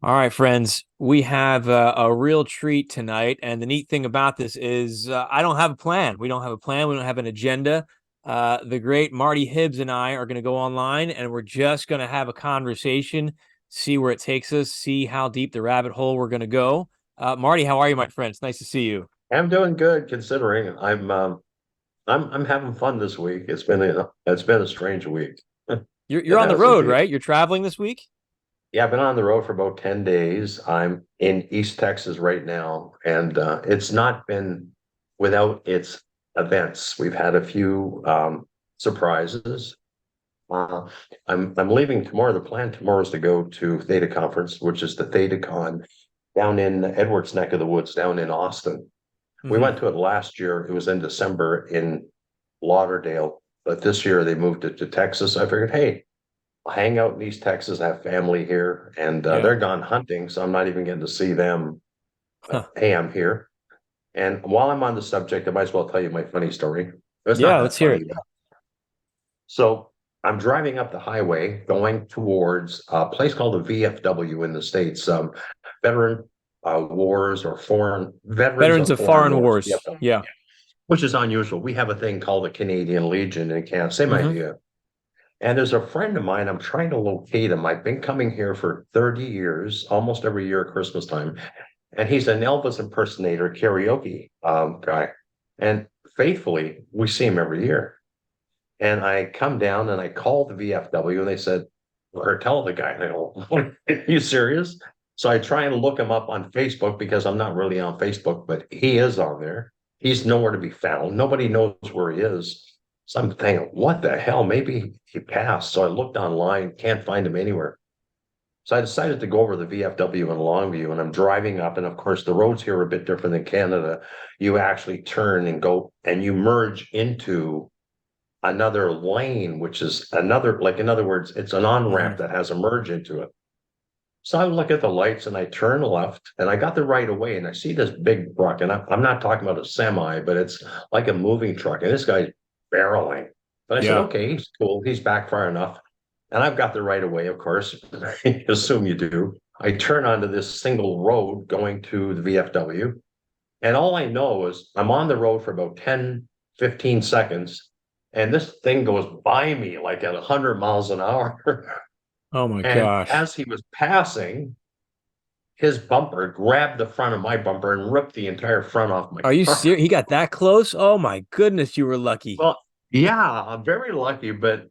All right, friends, we have a real treat tonight. And the neat thing about this is I don't have a plan. We don't have a plan. We don't have an agenda. The great Martee Hibbs and I are going to go online and we're just going to have a conversation, see where it takes us, see how deep the rabbit hole we're going to go. Martee, how are you, my friend? It's nice to see you. I'm doing good considering I'm having fun this week. It's been a strange week. You're It on the has to road, be. right? You're traveling this week? Yeah, I've been on the road for about 10 days. I'm in East Texas right now, and it's not been without its events. We've had a few surprises. Uh, I'm leaving tomorrow. The plan tomorrow is to go to Theta Conference, which is the ThetaCon down in Edwards neck of the woods, down in Austin. We Hmm. went to it last year. It was in December in Lauderdale, but this year they moved it to Texas. I figured, hey, I'll hang out in East Texas, I have family here, and Yeah. they're gone hunting, so I'm not even getting to see them. Huh. Hey, I'm here. And while I'm on the subject, I might as well tell you my funny story. It's not Yeah, that let's hear funny. it. So I'm driving up the highway going towards a place called the VFW in the States, Veteran Wars or Foreign Veterans Veterans of of Foreign Foreign Wars, Wars. VFW, Yeah. which is unusual. We have a thing called the Canadian Legion in Canada, same Hmm. idea. And there's a friend of mine, I'm trying to locate him. I've been coming here for 30 years, almost every year at Christmas time. And he's an Elvis impersonator karaoke guy. And faithfully, we see him every year. And I come down and I call the VFW and they said, or tell the guy, and I go, are you serious? So I try and look him up on Facebook because I'm not really on Facebook, but he is on there. He's nowhere to be found. Nobody knows where he is. So I'm thinking, what the hell? Maybe he passed. So I looked online, can't find him anywhere. So I decided to go over the VFW in Longview and I'm driving up. And of course, the roads here are a bit different than Canada. You actually turn and go and you merge into another lane, which is another, like, in other words, it's an on ramp Hmm. that has a merge into it. So I look at the lights and I turn left and I got the right of way and I see this big truck. And I'm not talking about a semi, but it's like a moving truck. And this guy's barreling. But I said, Yeah. okay, he's cool. He's back far enough. And I've got the right of way, of course. Assume you do. I turn onto this single road going to the VFW. And all I know is I'm on the road for about 10, 15 seconds. And this thing goes by me like at 100 miles an hour. Oh my And gosh. as he was passing, his bumper grabbed the front of my bumper and ripped the entire front off my Are you car. serious? He got that close? Oh my goodness, you were lucky. Well, yeah, I'm very lucky, but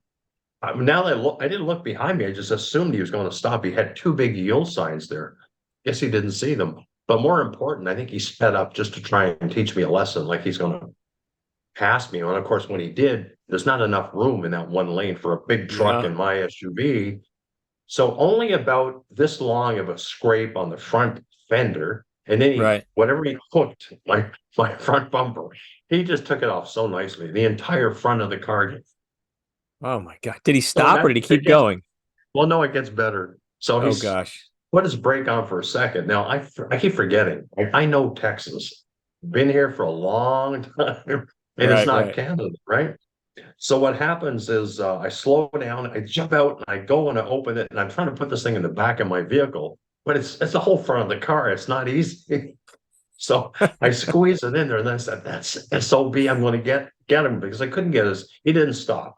now that I didn't look behind me. I just assumed he was going to stop. He had two big yield signs there. Guess he didn't see them. But more important, I think he sped up just to try and teach me a lesson, like he's going to pass me. And of course, when he did, there's not enough room in that one lane for a big truck Yeah. and my SUV. So only about this long of a scrape on the front fender. And then Right. whatever he hooked, my front bumper, he just took it off so nicely. The entire front of the car. Oh my God. Did he So stop or that did he it keep gets, going? well, no, it gets better. So Oh he's gosh. put his brake on for a second. Now I keep forgetting. I know Texas. Been here for a long time. And it's Right, not right. Canada, right? So what happens is I slow down, I jump out, and I go and I open it, and I'm trying to put this thing in the back of my vehicle, but it's the whole front of the car. It's not easy. So I squeeze it in there, and then I said, "That's SOB. I'm going to get him because I couldn't get his. He didn't stop,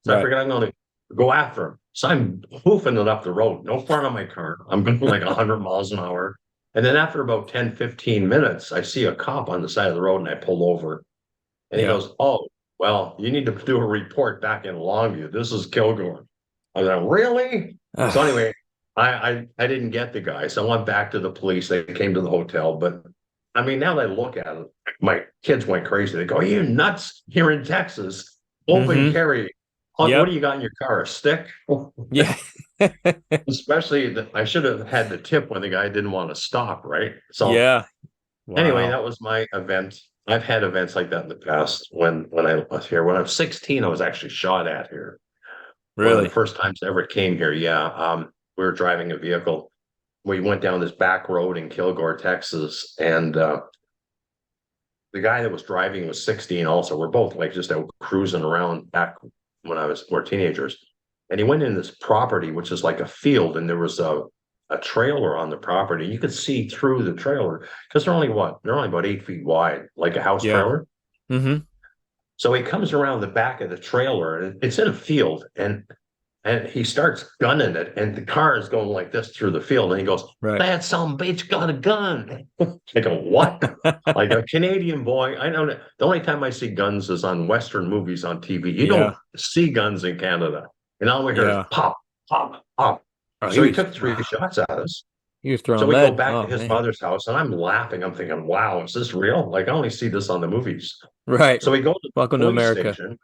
so I Right. figured I'm going to go after him. So I'm hoofing it up the road, no front of my car. I'm going like 100 miles an hour. And then after about 10, 15 minutes, I see a cop on the side of the road, and I pull over. And he Yeah. goes, "Oh, well, you need to do a report back in Longview. This is Kilgore." I was like, "Really?" So Ah, anyway, I didn't get the guy. So I went back to the police. They came to the hotel. But I mean, now that I look at it, my kids went crazy. They go, "Are you nuts here in Texas? Open mm-hmm. carry. What Yep. do you got in your car? A stick?" Yeah. Especially I should have had the tip when the guy didn't want to stop, right? So Yeah. anyway, Wow. that was my event. I've had events like that in the past. When I was here, when I was 16, I was actually shot at here. One of the Really? first times I ever came here. Yeah, we were driving a vehicle. We went down this back road in Kilgore, Texas, and the guy that was driving was 16. Also, we're both like just out cruising around back when we're teenagers. And he went in this property, which is like a field, and there was a a trailer on the property. You could see through the trailer because they're only what? They're only about 8 feet wide, like a house Yeah. trailer. Mm-hmm. So he comes around the back of the trailer and it's in a field and he starts gunning it and the car is going like this through the field and he goes, Right. that some bitch got a gun. I go, what? Like a Canadian boy. I know that the only time I see guns is on Western movies on TV. You Yeah. don't see guns in Canada. And all we hear is Yeah. pop, pop, pop. Oh, So he took three shots at us. he was So throwing we go lead. back to Oh his man. mother's house and I'm laughing. I'm thinking, wow, is this real? Like I only see this on the movies. Right. So we go to the Welcome to police America. station.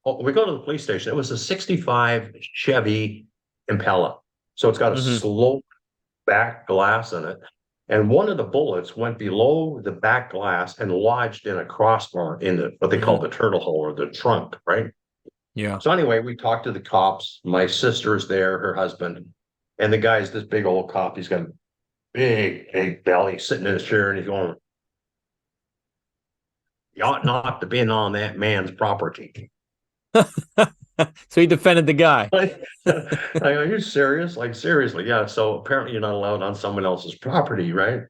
Oh, we go to the police station. It was a 65 Chevy Impala. So it's got a Mm-hmm. sloped back glass in it. And one of the bullets went below the back glass and lodged in a crossbar in what they call Mm-hmm. the turtle hole or the trunk, right? Yeah. So anyway, we talked to the cops. My sister's there, her husband, and the guy's this big old cop. He's got a big belly sitting in his chair and he's going, you ought not to be on that man's property. So he defended the guy. Like, are you serious? Like, seriously, yeah. So apparently you're not allowed on someone else's property, right?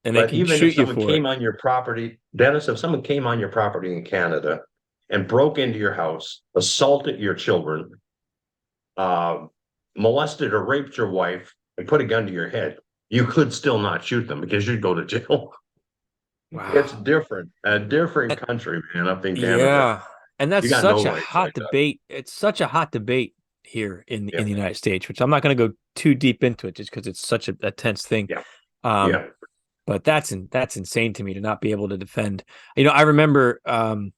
And they But can even if shoot you someone for it. came on your property, Dennis, if someone came on your property in Canada and broke into your house, assaulted your children, uh, molested or raped your wife, and put a gun to your head, you could still not shoot them because you'd go to jail. It's Wow. different, a different country, man, up in Canada. Yeah. And that's You got no such a rights hot like that. debate. It's such a hot debate here Yeah, in the United States, which I'm not going to go too deep into it just because it's such a tense thing. yeah, Um, yeah. but that's insane to me to not be able to defend. I remember I've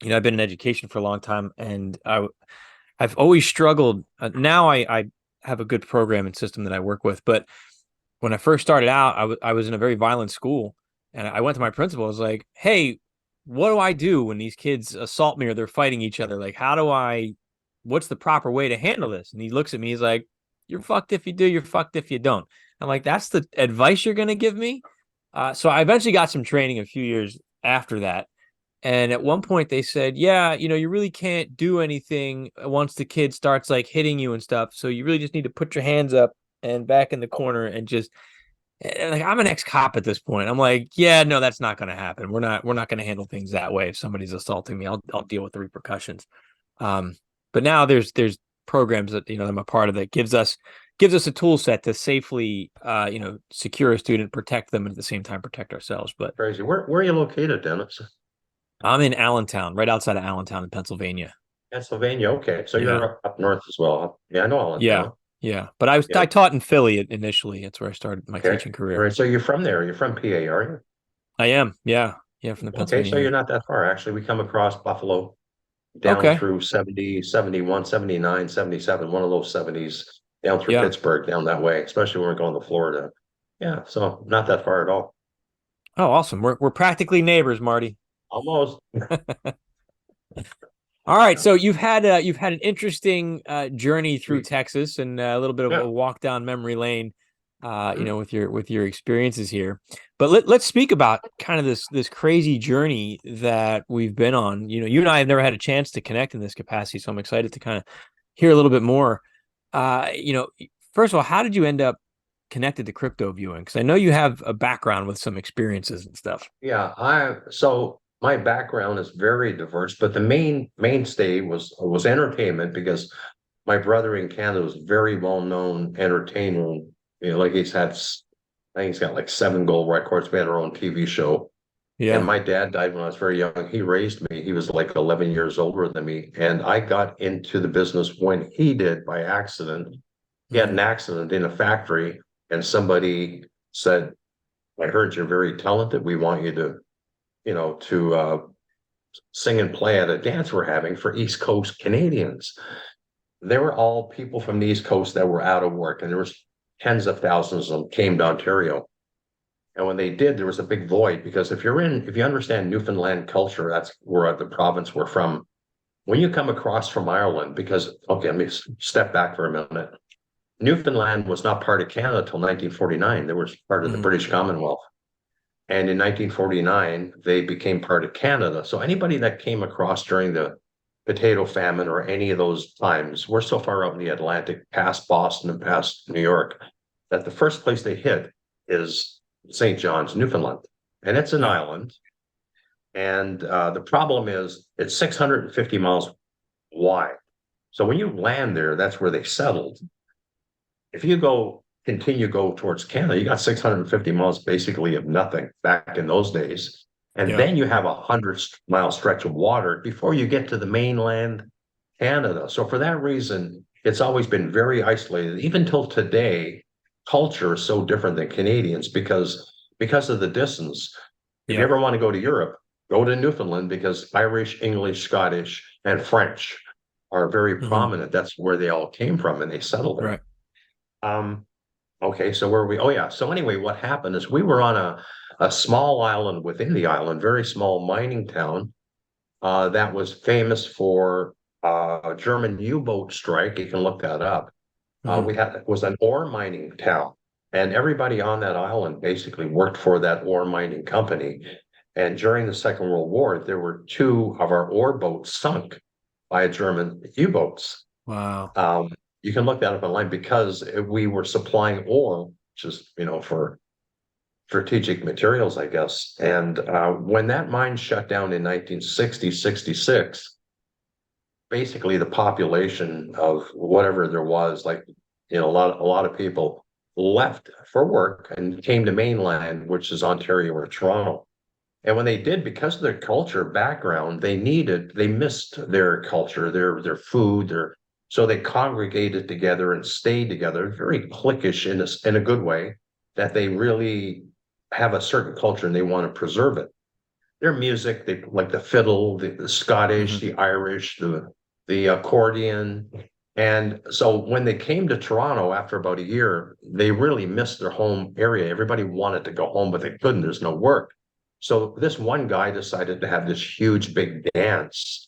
been in education for a long time and I've always struggled. Now I have a good program and system that I work with, but when I first started out, I was in a very violent school, and I went to my principal. I was like, "Hey, what do I do when these kids assault me or they're fighting each other? Like, what's the proper way to handle this?" And he looks at me. He's like, "You're fucked if you do. You're fucked if you don't." I'm like, "That's the advice you're gonna give me?" So I eventually got some training a few years after that. And at one point they said, yeah, you really can't do anything once the kid starts like hitting you and stuff. So you really just need to put your hands up and back in the corner and just like I'm an ex-cop at this point. I'm like, yeah, no, that's not going to happen. We're not going to handle things that way. If somebody's assaulting me, I'll deal with the repercussions. But now there's programs that I'm a part of that gives us a tool set to safely secure a student, protect them, and at the same time protect ourselves. But Crazy. Where are you located, Dennis? I'm in Allentown, right outside of Allentown in Pennsylvania. Pennsylvania. Okay, so Yeah. you're up north as well. Yeah, I know Yeah. Allentown. Yeah. But I Yeah. taught in Philly initially. That's where I started my Okay. teaching All career. right. So you're from there. You're from PA, are I am. Yeah. Yeah, from the you? Okay. Pennsylvania So you're area. not that far. Actually, we come across Buffalo down Okay. through 70, 71, 79, 77, one of those 70s down through Yeah. Pittsburgh, down that way, especially when we're going to Florida. Yeah. So not that far at all. Oh, awesome. We're practically neighbors, Marty. Almost. All right. Yeah. So you've had an interesting journey through We, Texas and a little bit of yeah. a walk down memory lane, Mhm. with your experiences here. But let's speak about kind of this crazy journey that we've been on. You and I have never had a chance to connect in this capacity, so I'm excited to kind of hear a little bit more. Uh, you know, First of all, how did you end up connected to crypto viewing? Because I know you have a background with some experiences and stuff. Yeah. So my background is very diverse, but the mainstay was entertainment because my brother in Canada was a very well known entertainer. Like I think he's got like 7 gold records. We had our own TV show. And Yeah. my dad died when I was very young. He raised me. He was like 11 years older than me. And I got into the business when he did by accident. He had Mm-hmm. an accident in a factory, and somebody said, I heard you're very talented. We want you to sing and play at a dance we're having for East Coast Canadians. They were all people from the East Coast that were out of work, and there was tens of thousands of them came to Ontario. And when they did, there was a big void because if you understand Newfoundland culture, that's where the province we're from. When you come across from Ireland, because okay, let me step back for a minute. Newfoundland was not part of Canada until 1949. They were part of the Mm-hmm. British Commonwealth. And in 1949, they became part of Canada. So anybody that came across during the potato famine or any of those times, we're so far out in the Atlantic, past Boston and past New York. that the first place they hit is St. John's, Newfoundland, and it's an Yeah. island. And the problem is it's 650 miles wide. So when you land there, that's where they settled. If you go towards Canada, you got 650 miles basically of nothing back in those days. And Yeah. then you have 100-mile stretch of water before you get to the mainland Canada. So for that reason, it's always been very isolated. Even till today, culture is so different than Canadians because of the distance. If you Yeah. ever want to go to Europe, go to Newfoundland because Irish, English, Scottish, and French are very Hmm. prominent. That's where they all came from and they settled there. Right. Um, okay, so where are we? Oh yeah. So anyway, what happened is we were on a small island within the island, very small mining town that was famous for a German U-boat strike. You can look that up. Hmm. We had it was an ore mining town, and everybody on that island basically worked for that ore mining company. And during the Second World War, there were two of our ore boats sunk by German U-boats. Wow. You can look that up online because we were supplying ore, which is, for strategic materials, I guess. And when that mine shut down in 1960, 66, basically the population of whatever there was, like, a lot of people left for work and came to mainland, which is Ontario or Toronto. And when they did, because of their culture background, they missed their culture, their food, so they congregated together and stayed together, very cliquish in a good way, that they really have a certain culture and they want to preserve it. Their music, they like the fiddle, the Scottish, Hmm. the Irish, the accordion. And so when they came to Toronto after about a year, they really missed their home area. Everybody wanted to go home, but they couldn't. There's no work. So this one guy decided to have this huge big dance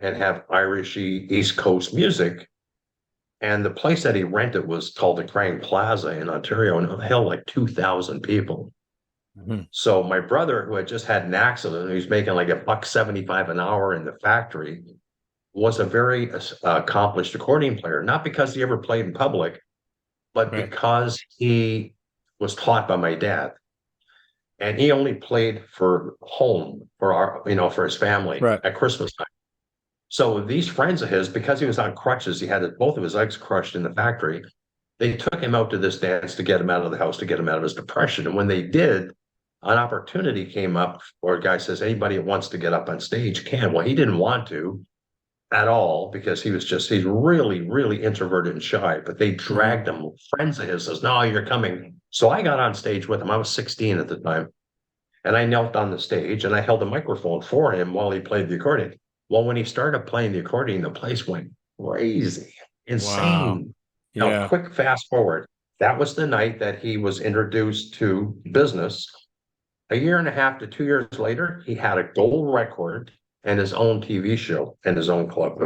and have Irishy East Coast music. And the place that he rented was called the Crane Plaza in Ontario, and it held like 2,000 people. Hmm. So my brother, who had just had an accident, he was making like $1.75 an hour in the factory, was a very accomplished accordion player. Not because he ever played in public, but Right. because he was taught by my dad, and he only played for home for his family Right. at Christmas time. So these friends of his, because he was on crutches, he had both of his legs crushed in the factory. They took him out to this dance to get him out of the house, to get him out of his depression. And when they did, an opportunity came up where a guy says, anybody that wants to get up on stage can. Well, he didn't want to at all because he's really, really introverted and shy, but they Hmm. dragged him. Friends of his says, no, you're coming. So I got on stage with him. I was 16 at the time. And I knelt on the stage and I held a microphone for him while he played the accordion. Well, when he started playing the accordion, the place went crazy, Wow. insane. Now, Yeah. quick fast forward. That was the night that he was introduced to business. A year and a half to 2 years later, he had a gold record and his own TV show and his own club.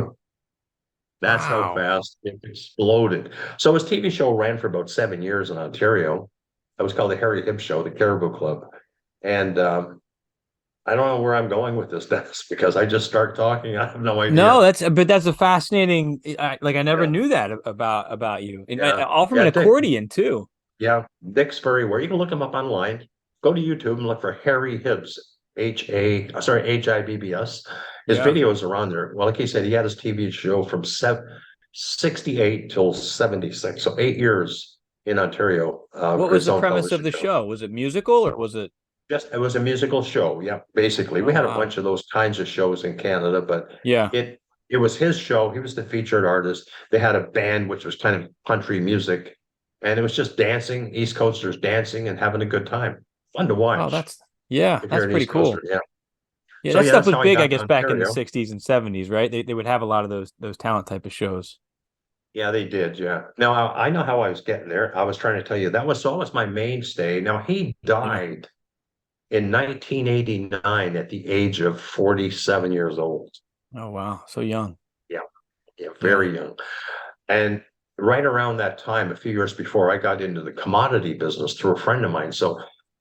That's how Wow. fast it exploded. So his TV show ran for about 7 years in Ontario. It was called the Harry Hibbs Show, the Caribou Club. And I don't know where I'm going with this, Dennis, because I just start talking. I have no No, idea. that's a fascinating. I never Yeah, knew that about you, and yeah, all from an yeah. accordion too. Dick's very where you can look him up online. Go to YouTube and look for Harry Hibbs, Hibbs. His Yeah. videos are on there. Well, like he said, he had his TV show from 68 till 76, so 8 years in Ontario What for was his the own premise of television the show. show? Was it musical or was it? Just it was a musical show. Yeah, basically, we Oh had a wow. bunch of those kinds of shows in Canada, but Yeah. it it was his show. He was the featured artist. They had a band which was kind of country music, and it was just dancing, East Coasters dancing and having a good time. Fun to Oh, watch yeah, if you're that's an pretty East Coaster. cool. Yeah. Yeah, So that yeah, stuff that's was how I big, I got to guess, back in the Ontario. '60s and '70s, right? They would have a lot of those talent type of shows. Yeah, they did. Yeah. Now I know how I was getting there. I was trying to tell you that was always my mainstay. Now he Yeah. died in 1989 at the age of 47 years old. Oh wow, so young. Yeah, yeah, Yeah. very young. And right around that time, a few years before, I got into the commodity business through a friend of mine. So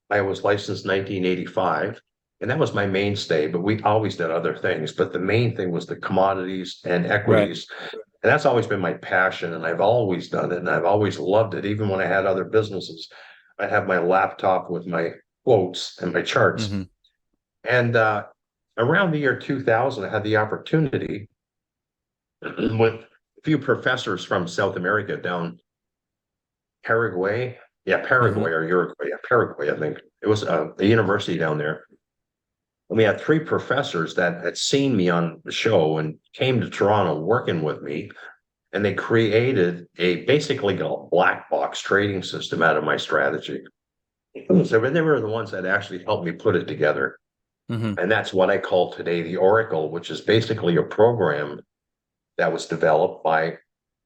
I was licensed 1985, and that was my mainstay, but we always did other things. But the main thing was the commodities and Right. equities. And that's always been my passion, and I've always done it, and I've always loved it. Even when I had other businesses, I'd have my laptop with my quotes and my charts. Mm-hmm. And around the year 2000, I had the opportunity with a few professors from South America down Paraguay. Yeah, Mm-hmm. Paraguay or Uruguay. Yeah, Paraguay, I think. It was a university down there. And we had three professors that had seen me on the show and came to Toronto working with me. And they created basically a black box trading system out of my strategy. So they were the ones that actually helped me put it together. Mm-hmm. And that's what I call today the Oracle, which is basically a program that was developed by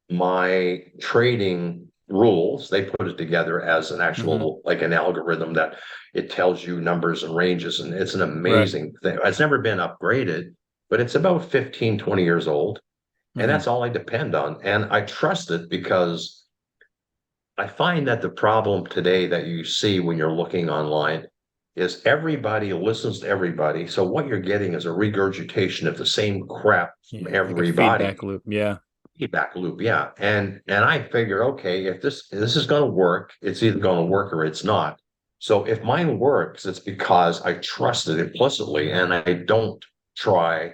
my trading rules. They put it together as an Mm-hmm. actual, like an algorithm that it tells you numbers and ranges. And it's an Right. amazing thing. It's never been upgraded, but it's about 15, 20 years old. And Mm-hmm. that's all I depend on. And I trust it because I find that the problem today that you see when you're looking online is everybody listens to everybody. So what you're getting is a regurgitation of the same crap from Yeah, like a everybody. feedback loop. Yeah. Feedback loop, yeah. And I figure, okay, if this is going to work, it's either going to work or it's not. So if mine works, it's because I trust it implicitly and I don't try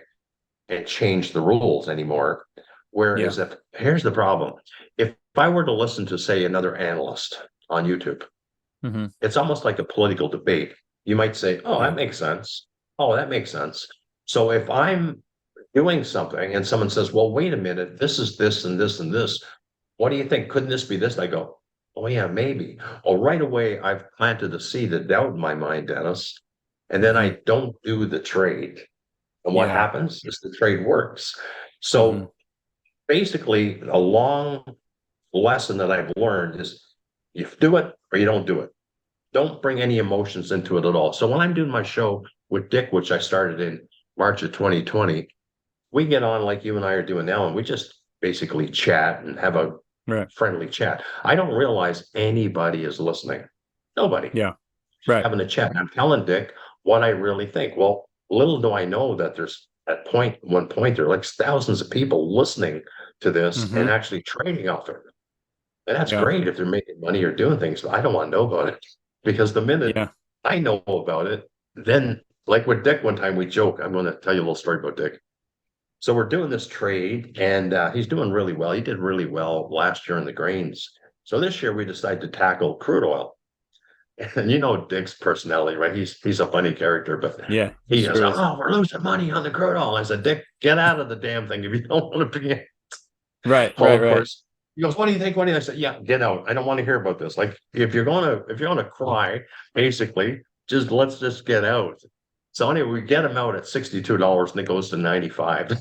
and change the rules anymore. Yeah. Whereas if here's the problem, if I were to listen to, say, another analyst on YouTube, Mm-hmm. it's almost like a political debate. You might say, oh, that Yeah. makes sense. Oh, that makes sense. So if I'm doing something and someone says, well, wait a minute, this is this and this and this. What do you think? Couldn't this be this? I go, oh, yeah, maybe. Oh, right away, I've planted a seed of doubt in my mind, Dennis. And then Mm-hmm. I don't do the trade. And what Yeah. happens is the trade works. Mm-hmm. So basically, a long lesson that I've learned is you do it or you don't do it. Don't bring any emotions into it at all. So when I'm doing my show with Dick, which I started in March of 2020, we get on like you and I are doing now, and we just basically chat and have a Right. friendly chat. I don't realize anybody is listening. Nobody. Yeah. Right. Having a chat. And I'm telling Dick what I really think. Well, little do I know that there's at one point there are like thousands of people listening to this Mm-hmm. and actually trading off it. And that's Yeah. great if they're making money or doing things, but I don't want to know about it because the minute Yeah. I know about it, then like with Dick one time we joke. I'm going to tell you a little story about Dick. So we're doing this trade and he's doing really well. He did really well last year in the grains. So this year we decided to tackle crude oil. And you know Dick's personality, right? He's a funny character, but Yeah. He he goes, sure is. "Oh, we're losing money on the crude oil." I said, "Dick, get out of the damn thing if you don't want to be." Right. Well, Right. of Right. course, he goes, "What do you think? What do you?" I said, "Yeah, get out. I don't want to hear about this. Like, if you're gonna cry, basically, just let's just get out." So anyway, we get him out at $62, and it goes to 95.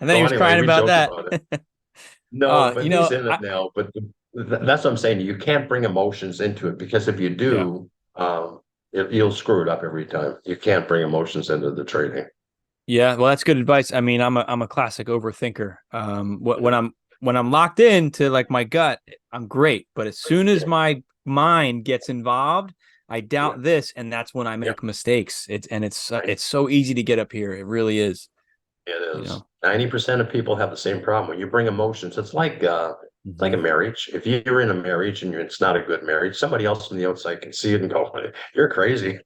And then he So was anyway, crying we about joke that. about it. No, You but he's know, in it now. But that's what I'm saying. You can't bring emotions into it because if you yeah. do, you'll screw it up every time. You can't bring emotions into the trading. Yeah, well, that's good advice. I mean, I'm a classic overthinker. When I'm locked into like my gut, I'm great. But as soon as Yeah, my mind gets involved, I yeah, doubt this, and that's when I yeah. make mistakes. It's Right. it's so easy to get up here. It really is. It You is. know. 90% of people have the same problem. When you bring emotions, it's like Hmm. a marriage. If you're in a marriage and it's not a good marriage, somebody else from the outside can see it and go, "You're crazy,"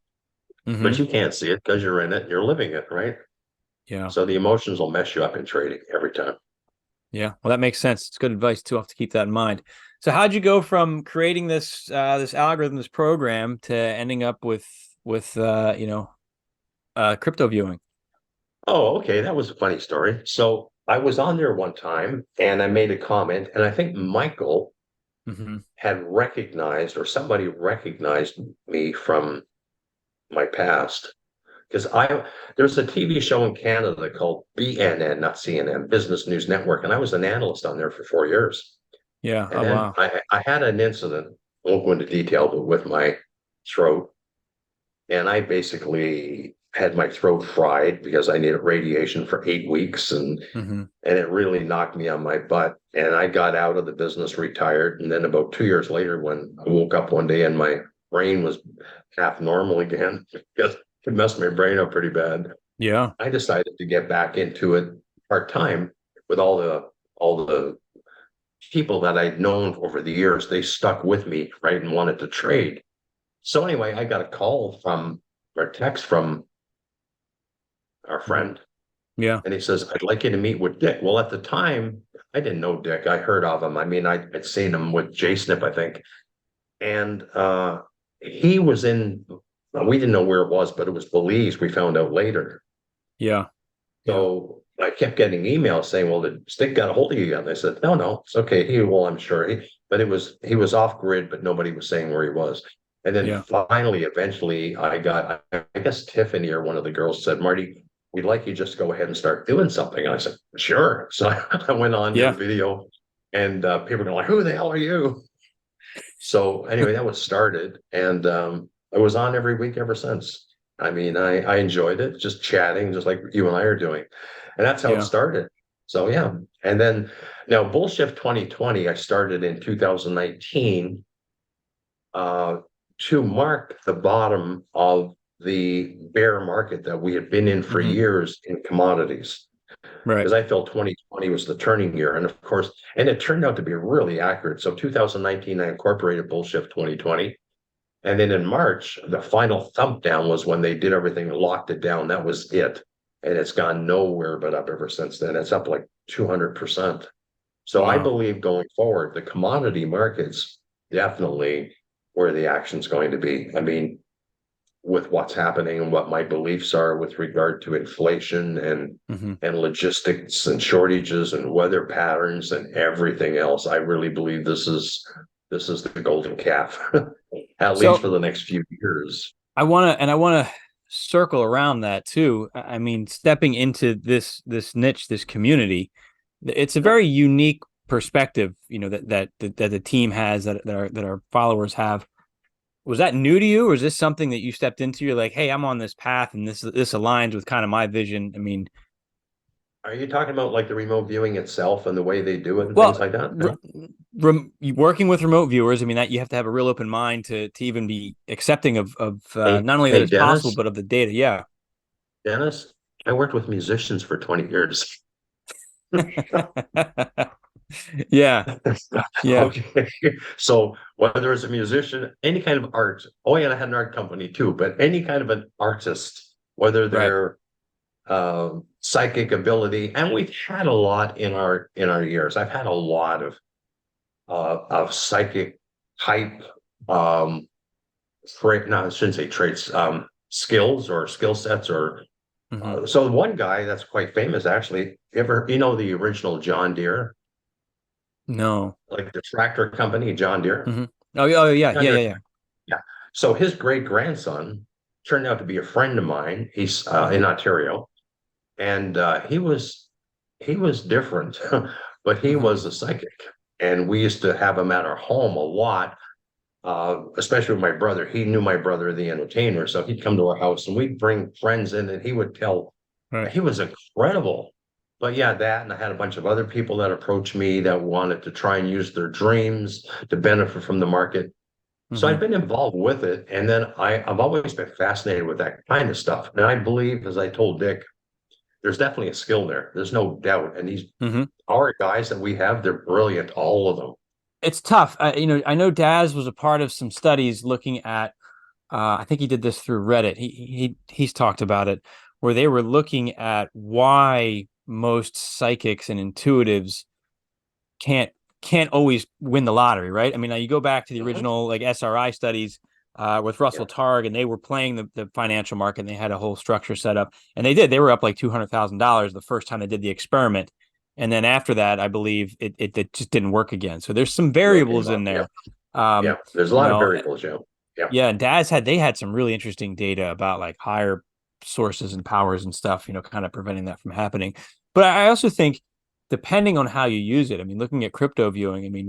but Hmm. you can't see it because you're in it and you're living it, right? Yeah. So the emotions will mess you up in trading every time. Yeah. Well, that makes sense. It's good advice too. I'll have to keep that in mind. So, how'd you go from creating this algorithm, this program, to ending up with crypto viewing? Oh, okay. That was a funny story. So I was on there one time and I made a comment, and I think Michael Hmm. had recognized or somebody recognized me from my past because I there's a TV show in Canada called BNN, not CNN, Business News Network, and I was an analyst on there for 4 years. Yeah. And Oh, then wow. I had an incident, won't go into detail, but with my throat, and I basically had my throat fried because I needed radiation for 8 weeks, Hmm. and it really knocked me on my butt. And I got out of the business, retired, and then about 2 years later, when I woke up one day and my brain was half normal again, because it messed my brain up pretty bad, Yeah. I decided to get back into it. part-time with all the people that I'd known over the years. They stuck with me, right, and wanted to trade. So anyway, I got a call from or text from our Mhm. friend, Yeah. and he says, "I'd like you to meet with Dick." Well, at the time, I didn't know Dick. I heard of him. I mean, I'd seen him with J Snip, I think. And he was in, well, we didn't know where it was, but it was Belize. We found out later. Yeah. Yeah. So I kept getting emails saying, "Well, did Stick got a hold of you yet?" And I said, "No, no, it's okay." Well, I'm sure but he was off grid, but nobody was saying where he was. And then Yeah. finally, eventually, I guess Tiffany or one of the girls said, "Marty, we'd like you just to go ahead and start doing something." And I said, "Sure." So I went on, did a Yeah. video, and people were like, "Who the hell are you?" So anyway, that was started, and I was on every week ever since. I mean, I enjoyed it, just chatting, just like you and I are doing, and that's how it Yeah. started. So yeah, and then now Bullshift 2020, I started in 2019 uh, to mark the bottom of the bear market that we had been in for Hmm. years in commodities, Right. because I felt 2020 was the turning year. And of course, and it turned out to be really accurate. So 2019, I incorporated Bullshift 2020. And then in March, the final thump down was when they did everything, locked it down. That was it. And it's gone nowhere but up ever since then. It's up like 200%. So I Wow. believe going forward, the commodity markets definitely where the action's going to be. I mean, with what's happening and what my beliefs are with regard to inflation Hmm. and logistics and shortages and weather patterns and everything else, I really believe this is the golden calf, at least So for the next few years. I want to circle around that too. I mean, stepping into this niche, this community, it's a Yeah. very unique perspective, that the team has, that our followers have. Was that new to you, or is this something that you stepped into? You're like, hey, I'm on this path, and this aligns with kind of my vision. I mean, Are you talking about like the remote viewing itself and the way they do it and things well, like that? Yeah. working with remote viewers, I mean, that you have to have a real open mind to even be accepting of Hey, not only that hey, it's possible, Dennis, but of the data. Yeah. Dennis, I worked with musicians for 20 years. Yeah. Yeah. Okay. So whether it's a musician, any kind of art, oh yeah, and I had an art company too, but any kind of an artist, whether Right. they're psychic ability, and we've had a lot in our years. I've had a lot of psychic type no, I shouldn't say traits, skills or skill sets or Hmm. so one guy that's quite famous actually, you know the original John Deere, No. like the tractor company, John Deere. Hmm. Oh, yeah. Oh, yeah. John Yeah. Deere, Yeah. Yeah. yeah. So his great grandson turned out to be a friend of mine. He's Hmm. in Ontario, and he was different, but he Hmm. was a psychic, and we used to have him at our home a lot. Especially with my brother, he knew my brother, the entertainer, so he'd come to our house, and we'd bring friends in, and he would tell. Right. He was incredible. But yeah, that, and I had a bunch of other people that approached me that wanted to try and use their dreams to benefit from the market. So I've Hmm. been involved with it, and then I've always been fascinated with that kind of stuff. And I believe, as I told Dick, there's definitely a skill there. There's no doubt. And these Hmm. our guys that we have, they're brilliant, all of them. It's tough. I know Daz was a part of some studies looking at. I think he did this through Reddit. He's talked about it, where they were looking at why most psychics and intuitives can't can't always win the lottery, right? I mean, now you go back to the Mhm. original like SRI studies with Russell Yeah. Targ, and they were playing the financial market, and they had a whole structure set up, and they did. They were up like $200,000 the first time they did the experiment, and then after that, I believe it just didn't work again. So there's some Never came variables up. in Yeah. there. Yeah. Um, There's a you lot of know, variables, yeah. Yeah. yeah, and they had some really interesting data about like higher sources and powers and stuff, kind of preventing that from happening. But I also think depending on how you use it, I mean, looking at crypto viewing, I mean,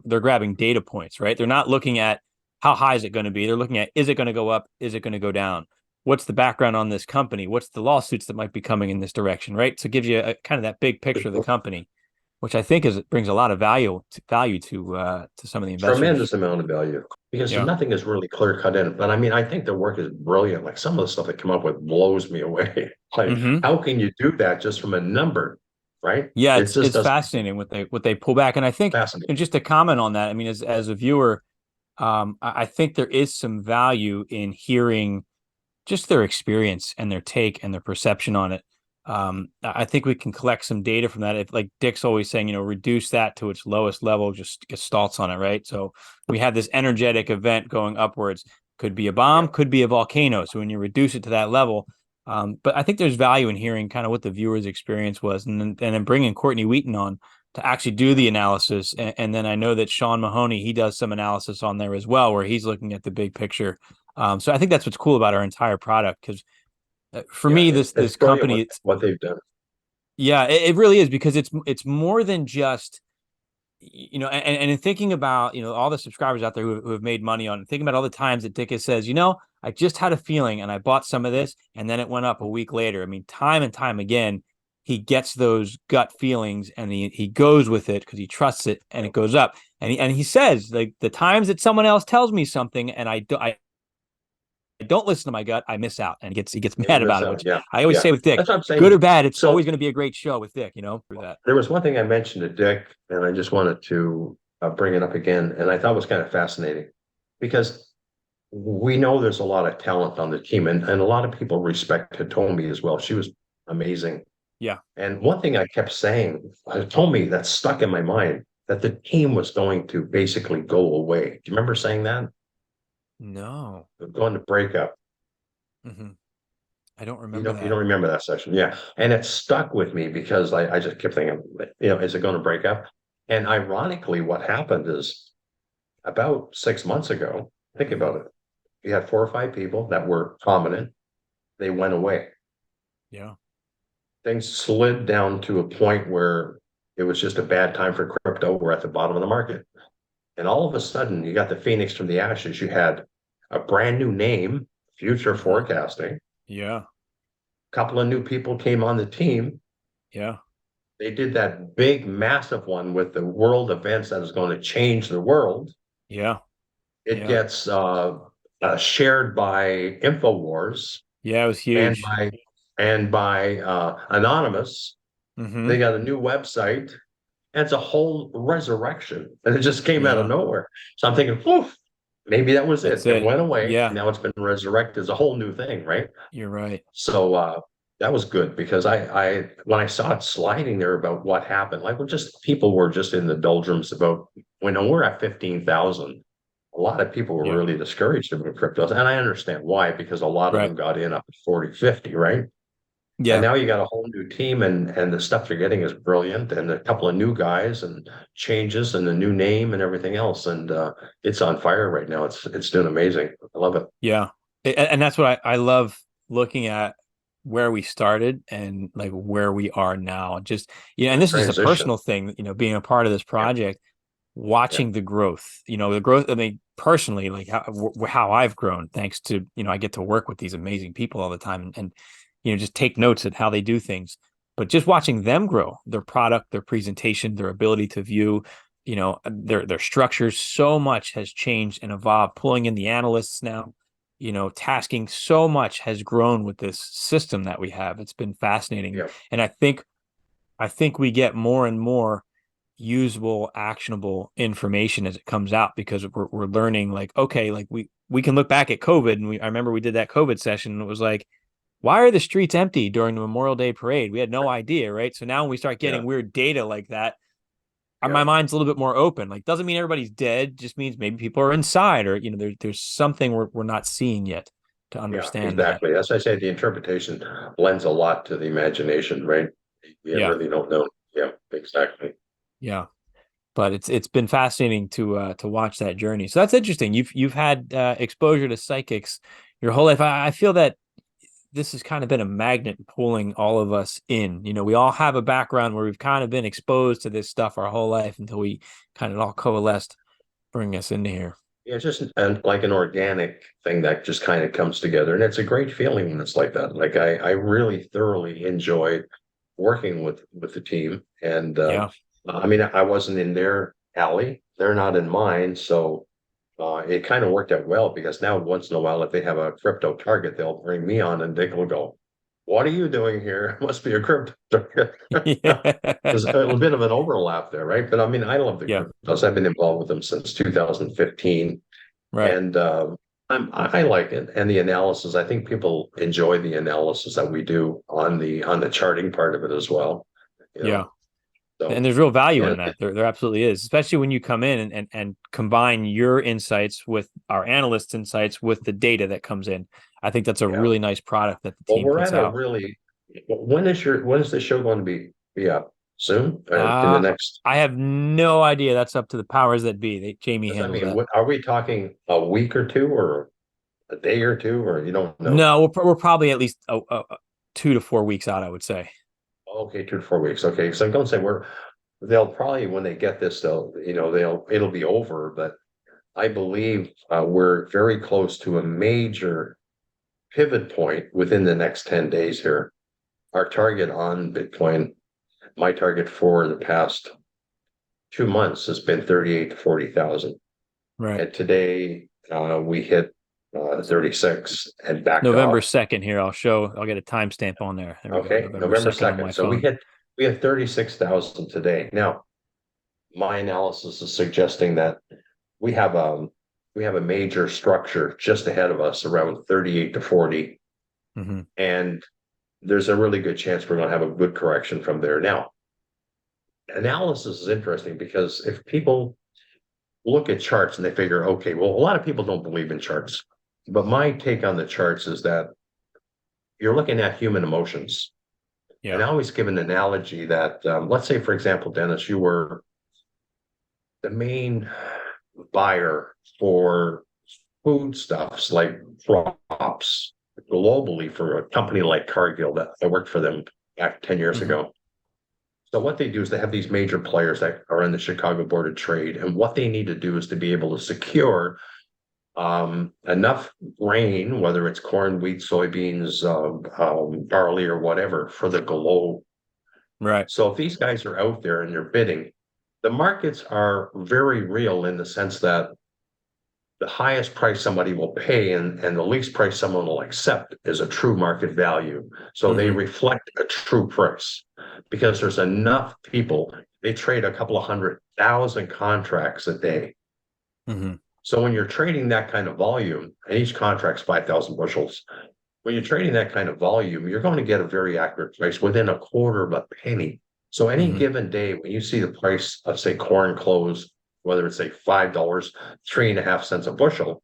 they're grabbing data points, right? They're not looking at how high is it going to be. They're looking at, is it going to go up? Is it going to go down? What's the background on this company? What's the lawsuits that might be coming in this direction, right? So it gives you kind of that big picture of the company, which I think brings a lot of value to some of the investors. Tremendous amount of value because Yeah. nothing is really clear cut in. But I mean, I think the work is brilliant. Like some of the stuff they come up with blows me away. Like, Hmm. how can you do that just from a number? right? Yeah, It just it's doesn't fascinating what they pull back. And I think, fascinate. and just to comment on that, I mean, as a viewer, I think there is some value in hearing just their experience and their take and their perception on it. I think we can collect some data from that. If, like Dick's always saying, reduce that to its lowest level, just get stalts on it, right? So we have this energetic event going upwards. Could be a bomb, Yeah, could be a volcano. So when you reduce it to that level, but I think there's value in hearing kind of what the viewer's experience was, and then bringing Courtney Wheaton on to actually do the analysis. And then I know that Sean Mahoney, he does some analysis on there as well, where he's looking at the big picture. So I think that's what's cool about our entire product, because for yeah, me, it's this brilliant company, what they've done. yeah, it really is, because it's more than just, and in thinking about, all the subscribers out there who have made money on it, thinking about all the times that Dick says, I just had a feeling and I bought some of this and then it went up a week later. I mean, time and time again, he gets those gut feelings and he goes with it because he trusts it, and it goes up. And he says, like, the times that someone else tells me something and I don't listen to my gut, I miss out, and he gets You mad miss about it, out. which Yeah, I always yeah. say with Dick, That's what I'm good saying. or bad, it's always So going to be a great show with Dick, through that. there was one thing I mentioned to Dick, and I just wanted to bring it up again, and I thought was kind of fascinating because we know there's a lot of talent on the team, and a lot of people respect Hitomi as well. She was amazing. Yeah. And one thing I kept saying, Hitomi, that stuck in my mind, that the team was going to basically go away. Do you remember saying that? No. They're going to break up. Hmm. I don't You remember don't you that. don't remember that session, yeah. And it stuck with me because I just kept thinking, is it going to break up? And ironically, what happened is about 6 months ago, think Hmm. about it. You had 4 or 5 people that were prominent. They went away. Yeah. Things slid down to a point where it was just a bad time for crypto. We're at the bottom of the market. And all of a sudden, you got the phoenix from the ashes. You had a brand new name, future Hmm. forecasting. Yeah. A couple of new people came on the team. Yeah. They did that big, massive one with the world events that is going to change the world. Yeah. It Yeah. gets shared by Infowars Yeah. It was and huge. by Anonymous. They Hmm. got a new website, and it's a whole resurrection, and it just came out of Yeah. nowhere. So I'm thinking, oof, maybe that was That's it. It it. went away, Yeah. and now it's been resurrected as a whole new thing, right? You're right. So that was good because I when I saw it sliding there about what happened, like well, just people were just in the doldrums about when we're at 15,000. A lot of people were Yeah. really discouraged about cryptos, and I understand why because a lot of Right. them got in up at 40, 50, right? And Yeah. now you got a whole new team, and the stuff you're getting is brilliant, and a couple of new guys and changes and the new name and everything else, and it's on fire right now. It's doing amazing. I love it. Yeah. And that's what I love, looking at where we started and like where we are now. Just, and this is just a Transition. personal thing, being a part of this Yeah, project, yeah, watching the growth, the growth. I mean, personally, like how I've grown, thanks to, I get to work with these amazing people all the time, and just take notes at how they do things. But just watching them grow, their product, their presentation, their ability to view, their structures, so much has changed and evolved. Pulling in the analysts now, tasking, so much has grown with this system that we have. It's been fascinating, yeah, and I think we get more and more usable, actionable information as it comes out, because we're learning, like, okay, like we can look back at COVID, and I remember we did that COVID session, and it was like, why are the streets empty during the Memorial Day parade? We had no idea, right? So now when we start yeah, getting weird data like that, yeah, my mind's a little bit more open. Like, doesn't mean everybody's dead, just means maybe people are inside, or there's something we're not seeing yet to yeah. understand that. Exactly. As I say, the interpretation lends a lot to the imagination, right? You Yeah, really don't know. Yeah, exactly. yeah. But it's been fascinating to watch that journey. So that's interesting. You've had exposure to psychics your whole life. I feel that this has kind of been a magnet pulling all of us in. We all have a background where we've kind of been exposed to this stuff our whole life until we kind of all coalesced, bring us into here. Yeah, it's just like an organic thing that just kind of comes together, and it's a great feeling when it's like that. Like I really thoroughly enjoyed working with the team, and Yeah, I mean, I wasn't in their alley; they're not in mine, so it kind of worked out well because now once in a while, if they have a crypto target, they'll bring me on, and Dick will go, what are you doing here? It must be a crypto target. There's a Yeah. little bit of an overlap there, right? But I mean, I love the Yeah. cryptos. I've been involved with them since 2015, Right. and I like it. And the analysis, I think people enjoy the analysis that we do on the charting part of it as well. You Yeah. know, And so there's real value and in that. There absolutely is, especially when you come in and combine your insights with our analysts' insights with the data that comes in. I think that's a yeah. really nice product that the Well, team we're puts at a out. really when is the show going to be up soon? In the Uh, next? I have no idea. That's up to the powers that be. Jamie Does that handles mean that. what are we talking a week or two or a day or two or you don't know? No, we're probably at least 2 to 4 weeks out, I would say. Okay, 2 to 4 weeks. Okay, so I'm going to say they'll probably when they get this it'll be over, but I believe we're very close to a major pivot point within the next 10 days here. Our target on Bitcoin, my target for the past 2 months has been 38 to 40,000. Right. And today we hit 36 and backed November off. 2nd here. I'll get a timestamp on there. There we go. Okay, November November 2nd on 2nd. my So phone. we had 36,000 today. Now, my analysis is suggesting that we have a major structure just ahead of us around 38 to 40. Hmm. And there's a really good chance we're going to have a good correction from there. Now, analysis is interesting because if people look at charts and they figure, okay, well, a lot of people don't believe in charts. But my take on the charts is that you're looking at human emotions. And Yeah. I always give an analogy that, let's say, for example, Dennis, you were the main buyer for foodstuffs like crops globally for a company like Cargill that I worked for them back 10 years Hmm. ago. So what they do is they have these major players that are in the Chicago Board of Trade, and what they need to do is to be able to secure enough grain, whether it's corn, wheat, soybeans, barley, or whatever, for the globe. Right. So if these guys are out there and they're bidding, the markets are very real in the sense that the highest price somebody will pay and the least price someone will accept is a true market value. So they Hmm. reflect a true price because there's enough people. They trade a couple of 100,000 contracts a day. Hmm. So when you're trading that kind of volume, and each contract's 5,000 bushels, when you're trading that kind of volume, you're going to get a very accurate price within a quarter of a penny. So any Hmm. given day, when you see the price of say corn close, whether it's say $5, 3.5 cents a bushel,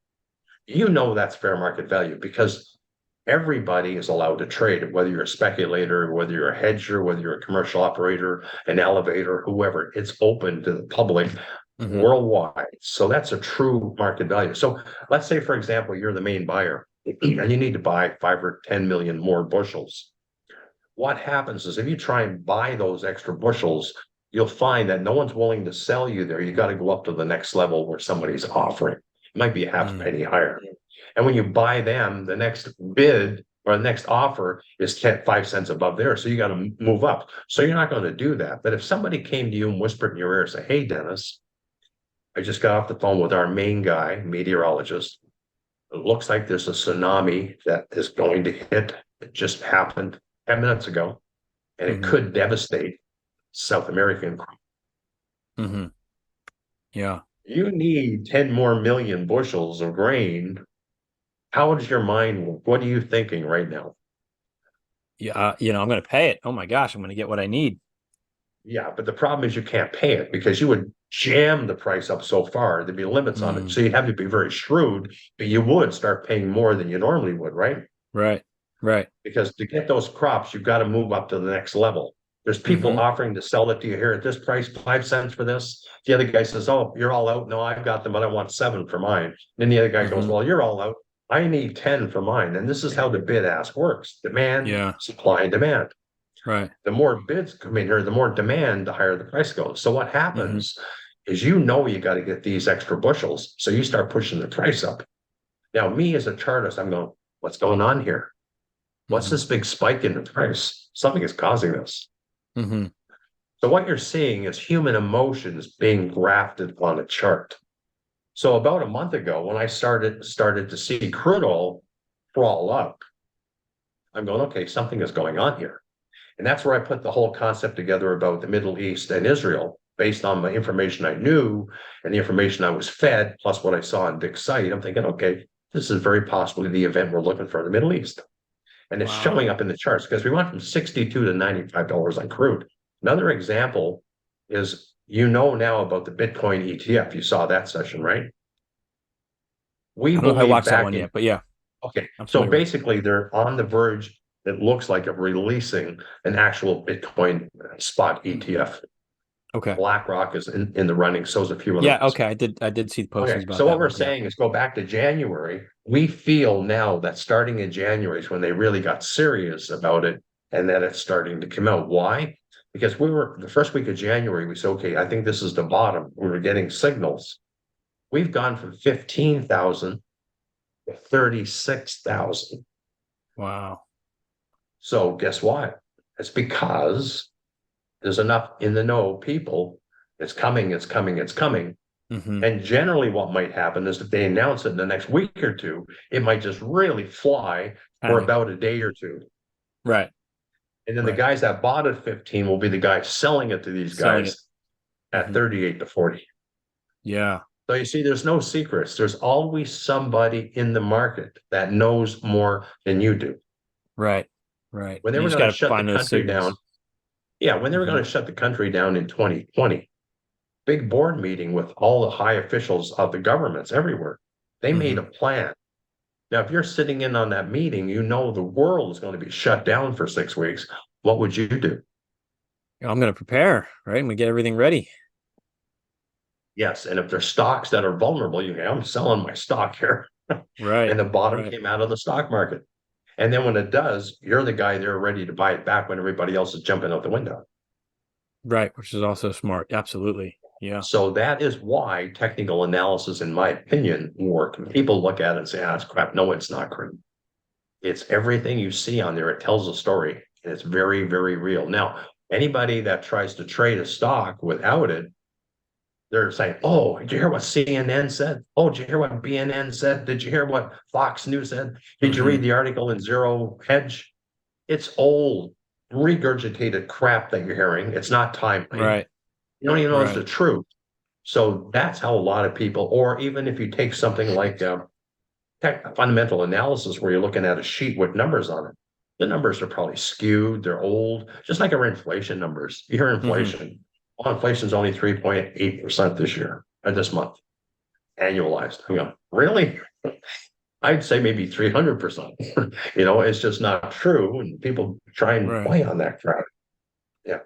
you know that's fair market value because everybody is allowed to trade, whether you're a speculator, whether you're a hedger, whether you're a commercial operator, an elevator, whoever. It's open to the public Hmm. worldwide. So that's a true market value. So let's say, for example, you're the main buyer and you need to buy 5 or 10 million more bushels. What happens is if you try and buy those extra bushels, you'll find that no one's willing to sell you there. You got to go up to the next level where somebody's offering. It might be a half Hmm. penny higher. And when you buy them, the next bid or the next offer is 5 cents above there. So you got to move up. So you're not going to do that. But if somebody came to you and whispered in your ear, say, hey, Dennis, I just got off the phone with our main guy, meteorologist. It looks like there's a tsunami that is going to hit. It just happened 10 minutes ago, and it Hmm. could devastate South American. Hmm. Yeah. You need 10 more million bushels of grain. How does your mind, what are you thinking right now? Yeah. I'm going to pay it. Oh my gosh, I'm going to get what I need. Yeah, but the problem is you can't pay it because you would jam the price up so far. There'd be limits on it. Mm. So you'd have to be very shrewd, but you would start paying more than you normally would, right? Right. Right. Because to get those crops, you've got to move up to the next level. There's people Hmm. offering to sell it to you here at this price, 5 cents for this. The other guy says, oh, you're all out. No, I've got them, but I want 7 for mine. Then the other guy goes, Hmm. well, you're all out. I need 10 for mine. And this is how the bid ask works. Demand, Yeah. supply and demand. Right. The more bids come in here, the more demand, the higher the price goes. So what Hmm. happens is you know you got to get these extra bushels. So you start pushing the price up. Now, me as a chartist, I'm going, what's going on here? What's Hmm. this big spike in the price? Something is causing this. Hmm. So what you're seeing is human emotions being grafted on a chart. So about a month ago, when I started to see crude oil crawl up, I'm going, okay, something is going on here. And that's where I put the whole concept together about the Middle East and Israel based on the information I knew and the information I was fed, plus what I saw on Dick's site. I'm thinking, okay, this is very possibly the event we're looking for in the Middle East. And it's Wow. showing up in the charts because we went from 62 to $95 on crude. Another example is now about the Bitcoin ETF. You saw that session, right? We I don't know if I believe watched that back one in yet, but yeah, Okay, I'm so familiar with it. basically they're on the verge, it looks like, of releasing an actual Bitcoin spot ETF. Okay. BlackRock is in the running, so is a few other Yeah, ones. okay. I did see the Okay, postings about so what that we're one. Yeah. saying is go back to January. We feel now that starting in January is when they really got serious about it and that it's starting to come out. Why? Because we were the first week of January, we said, okay, I think this is the bottom. We were getting signals. We've gone from 15,000 to 36,000. Wow. So guess what? It's because there's enough in the know people. It's coming, it's coming, it's coming. Hmm. And generally, what might happen is if they announce it in the next week or two, it might just really fly for Panic. about a day or two. Right. And then the Right. guys that bought at 15 will be the guys selling it to these Selling it. guys at Hmm. 38 to 40. Yeah. So you see, there's no secrets. There's always somebody in the market that knows more than you do. Right. Right. When they You were just going got to to shut the find those country down, signals. yeah, when they were Hmm. going to shut the country down in 2020, big board meeting with all the high officials of the governments everywhere. They made Hmm. a plan. Now, if you're sitting in on that meeting, you know the world is going to be shut down for 6 weeks. What would you do? I'm going to prepare, right? I'm going to get everything ready. Yes. And if there's stocks that are vulnerable, I'm selling my stock here. Right. And the bottom Right. came out of the stock market. And then when it does, you're the guy there ready to buy it back when everybody else is jumping out the window. Right. Which is also smart. Absolutely. Yeah. So that is why technical analysis, in my opinion, work. People look at it and say, ah, it's crap. No, it's not crap. It's everything you see on there. It tells a story and it's very, very real. Now, anybody that tries to trade a stock without it, they're saying, oh, did you hear what CNN said? Oh, did you hear what BNN said? Did you hear what Fox News said? Did you read Hmm. the article in Zero Hedge? It's old, regurgitated crap that you're hearing. It's not timely. Right. You don't even know it's Right. the truth. So that's how a lot of people, or even if you take something like fundamental analysis where you're looking at a sheet with numbers on it. The numbers are probably skewed, they're old, just like our inflation numbers. You hear Hmm. inflation. Well, inflation is only 3.8% this year or this month, annualized. I go, really? I'd say maybe 300%. It's just not true. And people try and Right. play on that crowd. Yeah.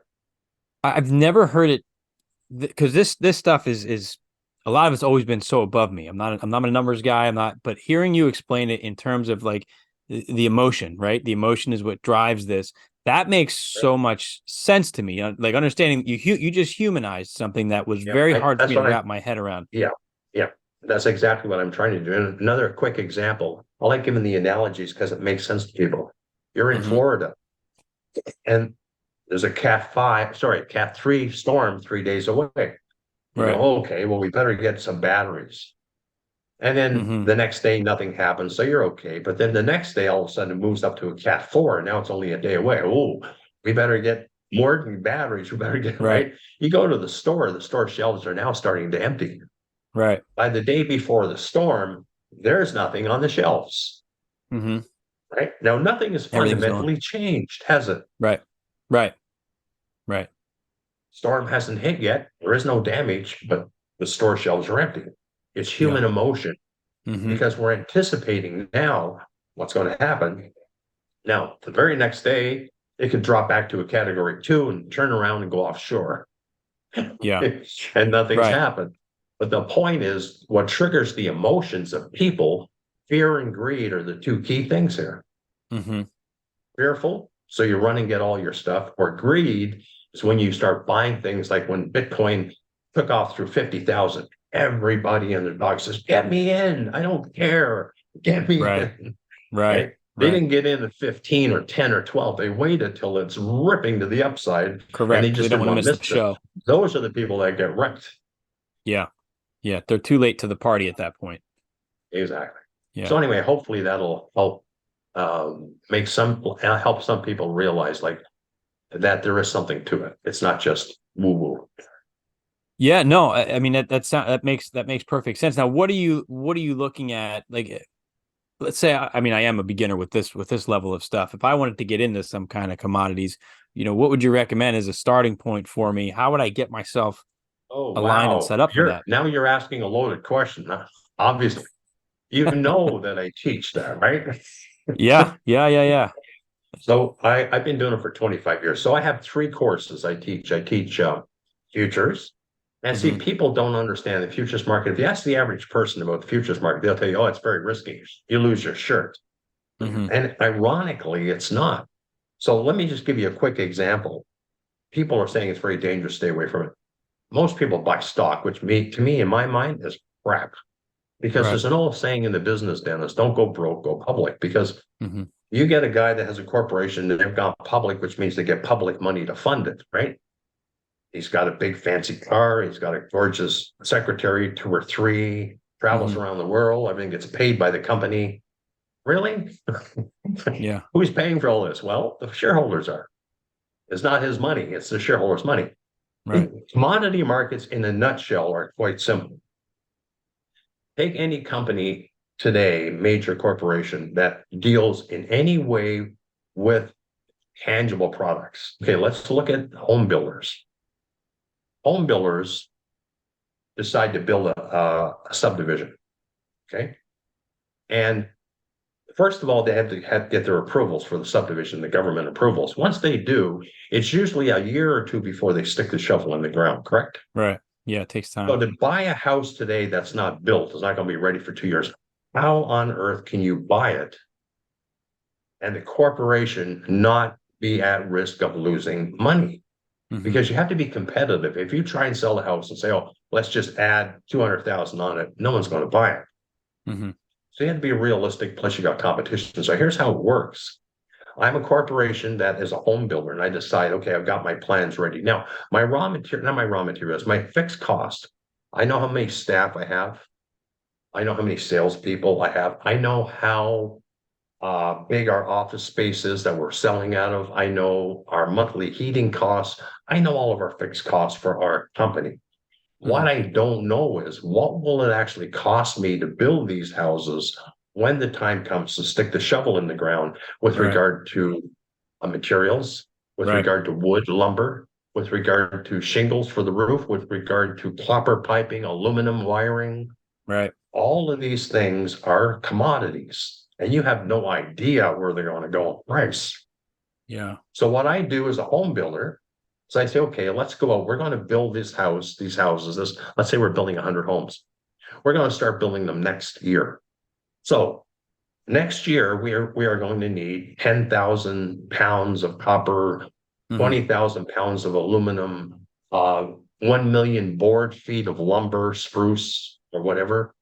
I've never heard it because this stuff is a lot of it's always been so above me. I'm not a numbers guy. I'm not, but hearing you explain it in terms of like the emotion, right? The emotion is what drives this. That makes so much sense to me. Like understanding you just humanized something that was Yeah. very hard for That's me to what wrap my head around. yeah. Yeah. That's exactly what I'm trying to do. And another quick example. I like giving the analogies because it makes sense to people. You're in Hmm. Florida and there's a Cat 3 storm 3 days away. You go, Right. oh, okay, well, we better get some batteries. And then Hmm. the next day, nothing happens. So you're okay. But then the next day, all of a sudden, it moves up to a Cat 4. And now it's only a day away. Oh, we better get more than batteries. We better get, Right. right? You go to the store shelves are now starting to empty. Right. By the day before the storm, there's nothing on the shelves, Hmm. right? Now, nothing has Everything's gone. fundamentally changed, has it? Right. Right. Right. Storm hasn't hit yet. There is no damage, but the store shelves are empty. It's Yeah. human emotion Hmm. because we're anticipating now what's going to happen. Now, the very next day, it could drop back to a category 2 and turn around and go offshore, Yeah. and nothing's Right. happened. But the point is, what triggers the emotions of people, fear and greed are the two key things here. Hmm. Fearful, so you run and get all your stuff, or greed is when you start buying things like when Bitcoin took off through 50,000. Everybody and their dog says, get me in. I don't care. Get me Right. in. Right. Right? They Right. didn't get in at 15 or 10 or 12. They waited till it's ripping to the upside and Correct. they Because they just don't didn't want to want to miss miss the it. show. Those are the people that get wrecked. Yeah. Yeah. They're too late to the party at that point. Exactly. Yeah. So anyway, hopefully that'll help help some people realize like that there is something to it. It's not just woo woo. Yeah, no, I mean that makes perfect sense. Now, what are you looking at? Like, let's say, I mean, I am a beginner with this level of stuff. If I wanted to get into some kind of commodities, what would you recommend as a starting point for me? How would I get myself Oh aligned and wow, set up for that? you're asking a loaded question. Huh? Obviously, you know that I teach that, right? Yeah, yeah, yeah, yeah. So I've been doing it for 25 years. So I have three courses I teach. I teach futures. And see, Hmm. people don't understand the futures market. If you ask the average person about the futures market, they'll tell you, oh, it's very risky. You lose your shirt. Hmm. And ironically, it's not. So let me just give you a quick example. People are saying it's very dangerous, stay away from it. Most people buy stock, which to me, in my mind, is crap. Because Right. there's an old saying in the business, Dennis, don't go broke, go public. Because Hmm. you get a guy that has a corporation and they've gone public, which means they get public money to fund it, right? He's got a big fancy car. He's got a gorgeous secretary, two or three, travels Hmm. around the world. Everything gets paid by the company. Really? Yeah. Who's paying for all this? Well, the shareholders are. It's not his money, it's the shareholders' money. Right. The commodity markets, in a nutshell, are quite simple. Take any company today, major corporation, that deals in any way with tangible products. Okay, let's look at home builders. Home builders decide to build a subdivision. Okay. And first of all, they have to get their approvals for the subdivision, the government approvals. Once they do, it's usually a year or two before they stick the shovel in the ground, correct? Right. Yeah, it takes So time. to buy a house today that's not built, is not going to be ready for 2 years. How on earth can you buy it and the corporation not be at risk of losing money? Hmm. Because you have to be competitive. If you try and sell the house and say, "Oh, let's just add 200,000 on it," no one's going to buy it. Hmm. So you have to be realistic. Plus, you got competition. So here's how it works. I'm a corporation that is a home builder, and I decide, okay, I've got my plans ready. Now, my raw material, not my raw materials, my fixed cost. I know how many staff I have. I know how many salespeople I have. I know how big our office space is that we're selling out of. I know our monthly heating costs. I know all of our fixed costs for our company. Hmm. What I don't know is what will it actually cost me to build these houses when the time comes to stick the shovel in the ground with Right. regard to materials, with Right. regard to wood, lumber, with regard to shingles for the roof, with regard to copper piping, aluminum wiring. Right. All of these things are commodities, and you have no idea where they're going to go in price. Yeah. So what I do as a home builder is I say, okay, let's go out. We're going to build these houses. Let's say we're building 100 homes. We're going to start building them next year. So next year we are going to need 10,000 pounds of copper, Hmm. 20,000 pounds of aluminum, 1 million board feet of lumber, spruce, or whatever.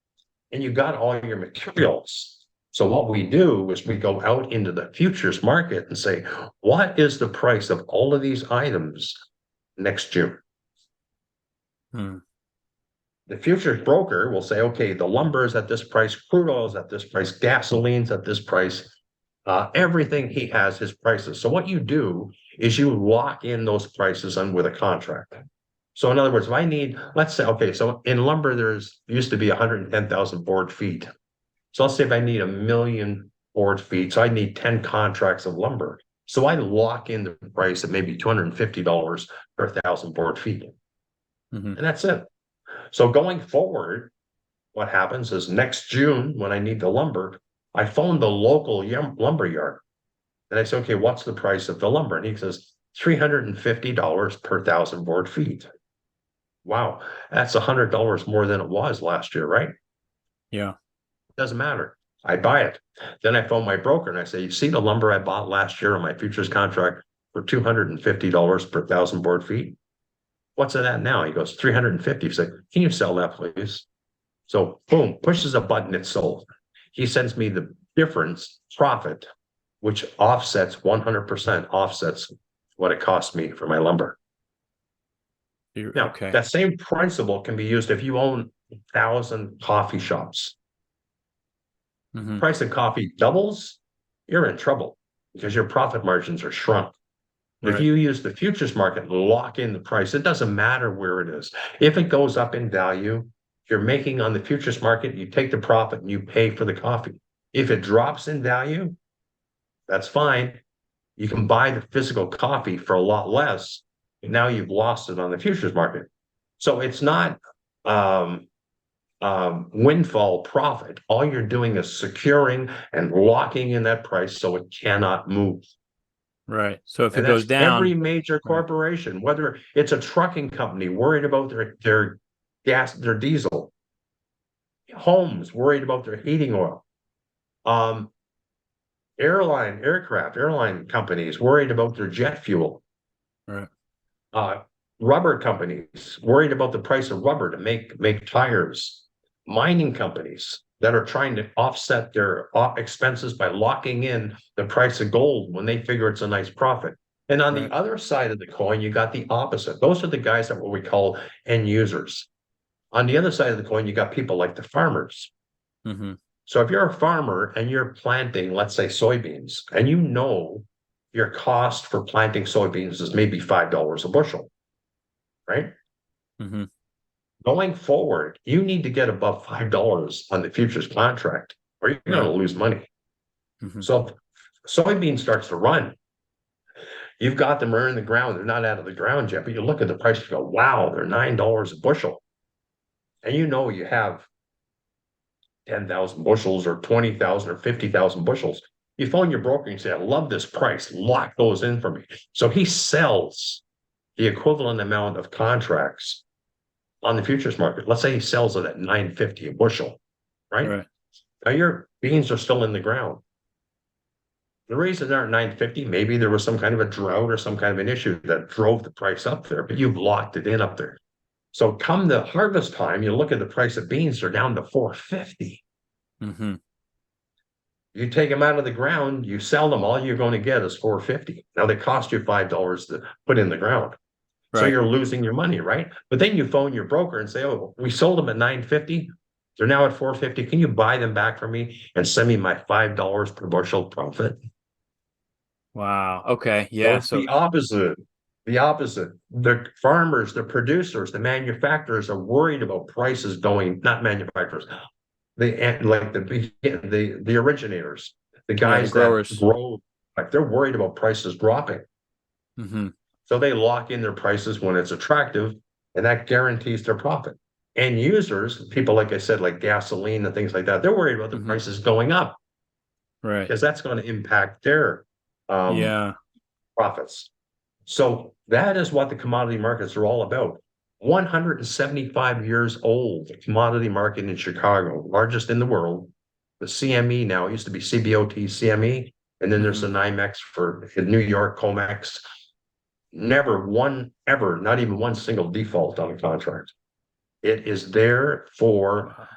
And you got all your materials. So what we do is we go out into the futures market and say, what is the price of all of these items next June? Hmm. The futures broker will say, okay, the lumber is at this price, crude oil is at this price, gasoline's at this price. Everything he has his prices. So what you do is you lock in those prices on with a contract. So in other words, if I need, let's say, okay, so in lumber, there's used to be 110,000 board feet. So let's say if I need 1 million board feet, so I need 10 contracts of lumber. So I lock in the price at maybe $250 per thousand board feet. Hmm. And that's it. So going forward, what happens is next June, when I need the lumber, I phone the local lumber yard and I say, okay, what's the price of the lumber? And he says, $350 per thousand board feet. Wow, that's $100 more than it was last year, right? Yeah. Doesn't matter. I buy it. Then I phone my broker and I say, you see the lumber I bought last year on my futures contract for $250 per thousand board feet? What's it at now? He goes, 350. He's like, can you sell that, please? So boom, pushes a button, it's sold. He sends me the difference profit, which offsets 100% offsets what it cost me for my lumber. Now, Okay. that same principle can be used if you own 1,000 coffee shops. Hmm. Price of coffee doubles, you're in trouble because your profit margins are shrunk. If Right. you use the futures market and lock in the price, it doesn't matter where it is. If it goes up in value, you're making on the futures market, you take the profit and you pay for the coffee. If it drops in value, that's fine. You can buy the physical coffee for a lot less. And now you've lost it on the futures market. So it's not um, windfall profit. All you're doing is securing and locking in that price so it cannot move. Right. So if it And goes that's every down, major right. corporation, whether it's a trucking company worried about their gas, their diesel, homes worried about their heating oil, um, airline companies worried about their jet fuel, Right. uh, rubber companies worried about the price of rubber to make tires, mining companies that are trying to offset their expenses by locking in the price of gold when they figure it's a nice profit. And on the Right. other side of the coin, you got the opposite. Those are the guys that what we call end users. On the other side of the coin, you got people like the farmers. Mm-hmm. So if you're a farmer and you're planting, let's say soybeans, and you know your cost for planting soybeans is maybe $5 a bushel, right? Mm-hmm. Going forward, you need to get above $5 on the futures contract, or you're going Right. to lose money. Mm-hmm. So if soybean starts to run, you've got them are in the ground. They're not out of the ground yet, but you look at the price, you go, wow, they're $9 a bushel. And you know you have 10,000 bushels or 20,000 or 50,000 bushels. You phone your broker and say, I love this price, lock those in for me. So he sells the equivalent amount of contracts on the futures market. Let's say he sells it at 950 a bushel, right? Right. Now your beans are still in the ground. The reason they're at 950, maybe there was some kind of a drought or some kind of an issue that drove the price up there, but you've locked it in up there. So come the harvest time, you look at the price of beans, they're down to 450. Mm-hmm. You take them out of the ground, you sell them, all you're going to get is 450. Now they cost you $5 to put in the ground. So Right. you're losing your money, right? But then you phone your broker and say, oh, we sold them at 950. They're now at 450. Can you buy them back for me and send me my $5 per bushel profit? Wow. Okay. So Yeah. it's So the opposite. The opposite. The farmers, the producers, the manufacturers are worried about prices going, not manufacturers, the originators, the yeah, the guys that growers. grow, like they're worried about prices dropping. Mm-hmm. So they lock in their prices when it's attractive, and that guarantees their profit. End users, people like I said, like gasoline and things like that, they're worried about the Mm-hmm. prices going up Right. because that's going to impact their um, Yeah. profits. So that is what the commodity markets are all about. 175 years old, the commodity market in Chicago, largest in the world. The CME now, it used to be CBOT, CME, and then there's Mm-hmm. the NYMEX for New York, COMEX. Never one ever, not even one single default on a contract. It is there for Wow.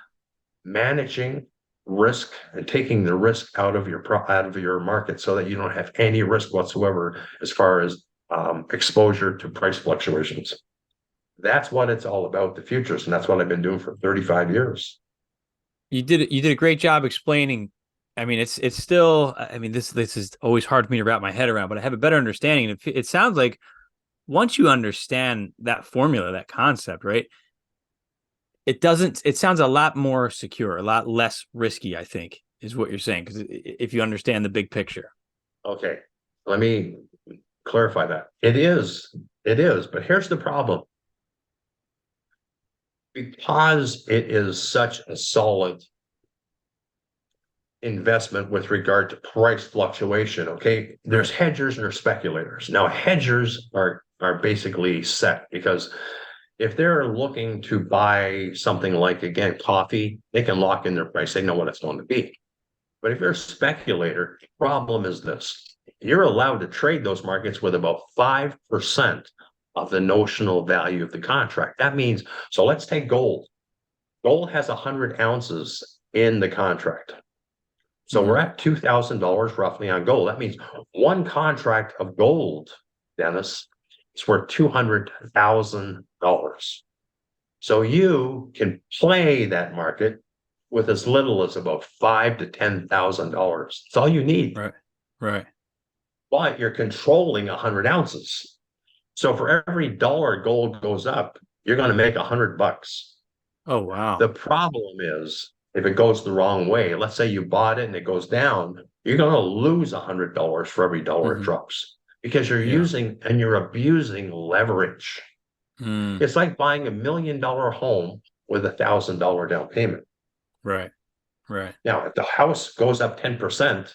managing risk and taking the risk out of your market so that you don't have any risk whatsoever as far as exposure to price fluctuations. That's what it's all about, the futures, and that's what I've been doing for 35 years. You did a great job explaining. I mean, it's still. I mean, this is always hard for me to wrap my head around, but I have a better understanding. It sounds like once you understand that formula, that concept, right? It doesn't. It sounds a lot more secure, a lot less risky. I think is what you're saying because if you understand the big picture. Okay, let me clarify that. It is, but here's the problem. Because it is such a solid investment with regard to price fluctuation. Okay, there's Right. hedgers and there's speculators. Now, hedgers are basically set because if they're looking to buy something like again coffee, they can lock in their price. They know what it's going to be. But if you're a speculator, the problem is this: you're allowed to trade those markets with about 5% of the notional value of the contract. That means so. Let's take gold. Gold has 100 ounces in the contract. So we're Mm-hmm. at $2,000 roughly on gold. That means one contract of gold, Dennis, is worth $200,000. So you can play that market with as little as about $5,000 to $10,000. It's all you need. Right. Right. But you're controlling 100 ounces. So for every dollar gold goes up, you're going to make $100. Oh, wow. The problem is if it goes the wrong way, let's say you bought it and it goes down, you're going to lose $100 for every dollar it Hmm. drops because you're Yeah. using and you're abusing leverage. Mm. It's like buying $1 million home with $1,000 down payment. Right. Right. Now, if the house goes up 10%,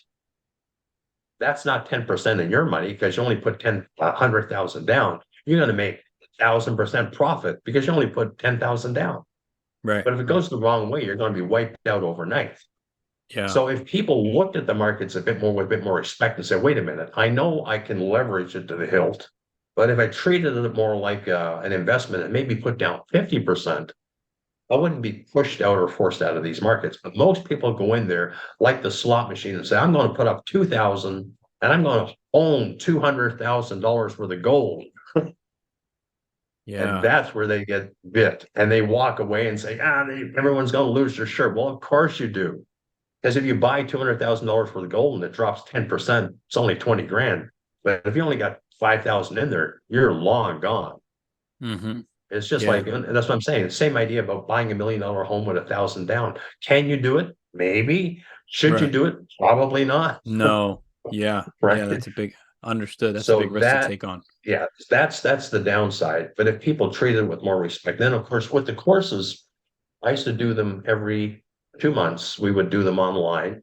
that's not 10% in your money because you only put 100,000 down. You're going to make 1,000% profit because you only put 10,000 down. Right. But if it Right. goes the wrong way, you're going to be wiped out overnight. Yeah. So if people looked at the markets a bit more with a bit more respect and said, wait a minute, I know I can leverage it to the hilt, but if I treated it more like an investment and maybe put down 50%, I wouldn't be pushed out or forced out of these markets. But most people go in there like the slot machine and say, I'm going to put up 2,000 and I'm going to own $200,000 worth of gold. And Yeah. that's where they get bit. And they walk away and say, everyone's going to lose their shirt. Well, of course you do. Because if you buy $200,000 worth of gold and it drops 10%, it's only 20 grand. But if you only got 5,000 in there, you're long gone. Hmm. It's just Yeah. like, and that's what I'm saying. The same idea about buying $1 million home with 1,000 down. Can you do it? Maybe. Should you Right. do it? Probably not. No. Yeah. Yeah. Right. That's a big understood. That's a big So risk to that, take on. yeah, that's the downside. But if people treat it with more respect, then of course with the courses, I used to do them every 2 months. We would do them online.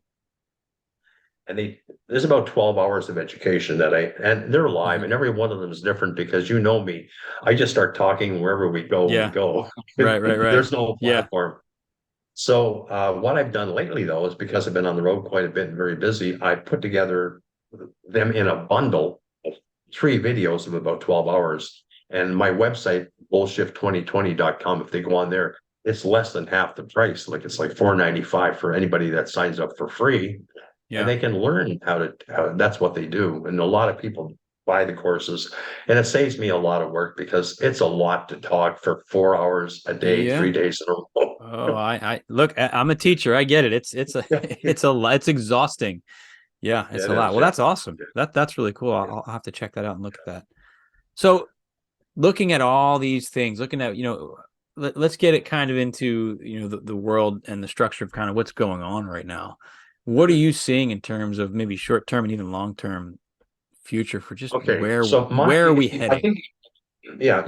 And there's about 12 hours of education and they're live, Hmm. and every one of them is different because you know me. I just start talking wherever we go, we Yeah. go. Right. Right. Right. There's no Yeah. platform. So what I've done lately, though, is because I've been on the road quite a bit and very busy, I put together them in a bundle of 3 videos of about 12 hours. And my website, bullshift2020.com, if they go on there, it's less than half the price. Like it's like $4.95 for anybody that signs up for free. And Yeah. they can learn that's what they do. And a lot of people buy the courses, and it saves me a lot of work because it's a lot to talk for 4 hours a day, Yeah. 3 days in a row. Oh, I look, I'm a teacher. I get it. It's a, it's a lot. It's exhausting. Yeah. It's It a lot. is, Well, yeah. that's awesome. That's really cool. I'll have to check that out and look at that. So looking at all these things, looking at, let's get it kind of into, the world and the structure of kind of what's going on right now. What are you seeing in terms of maybe short term and even long term future for just Okay, so where are we I heading? think, yeah,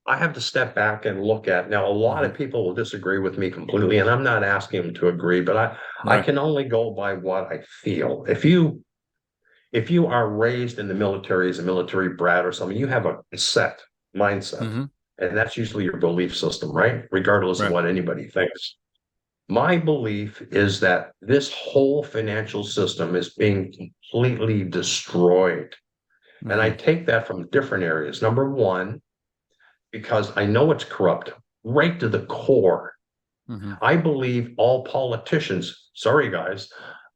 I have to step back and look at, now, a lot of Hmm. people will disagree with me completely, and I'm not asking them to agree, but I Right. can only go by what I feel. If you are raised in the military as a military brat or something, you have a set mindset. Hmm. And that's usually your belief system, right? Regardless of Right. what anybody thinks. My belief is that this whole financial system is being completely destroyed. And I Hmm. take that from different areas. Number one, because I know it's corrupt right to the core. Hmm. I believe all politicians, sorry guys,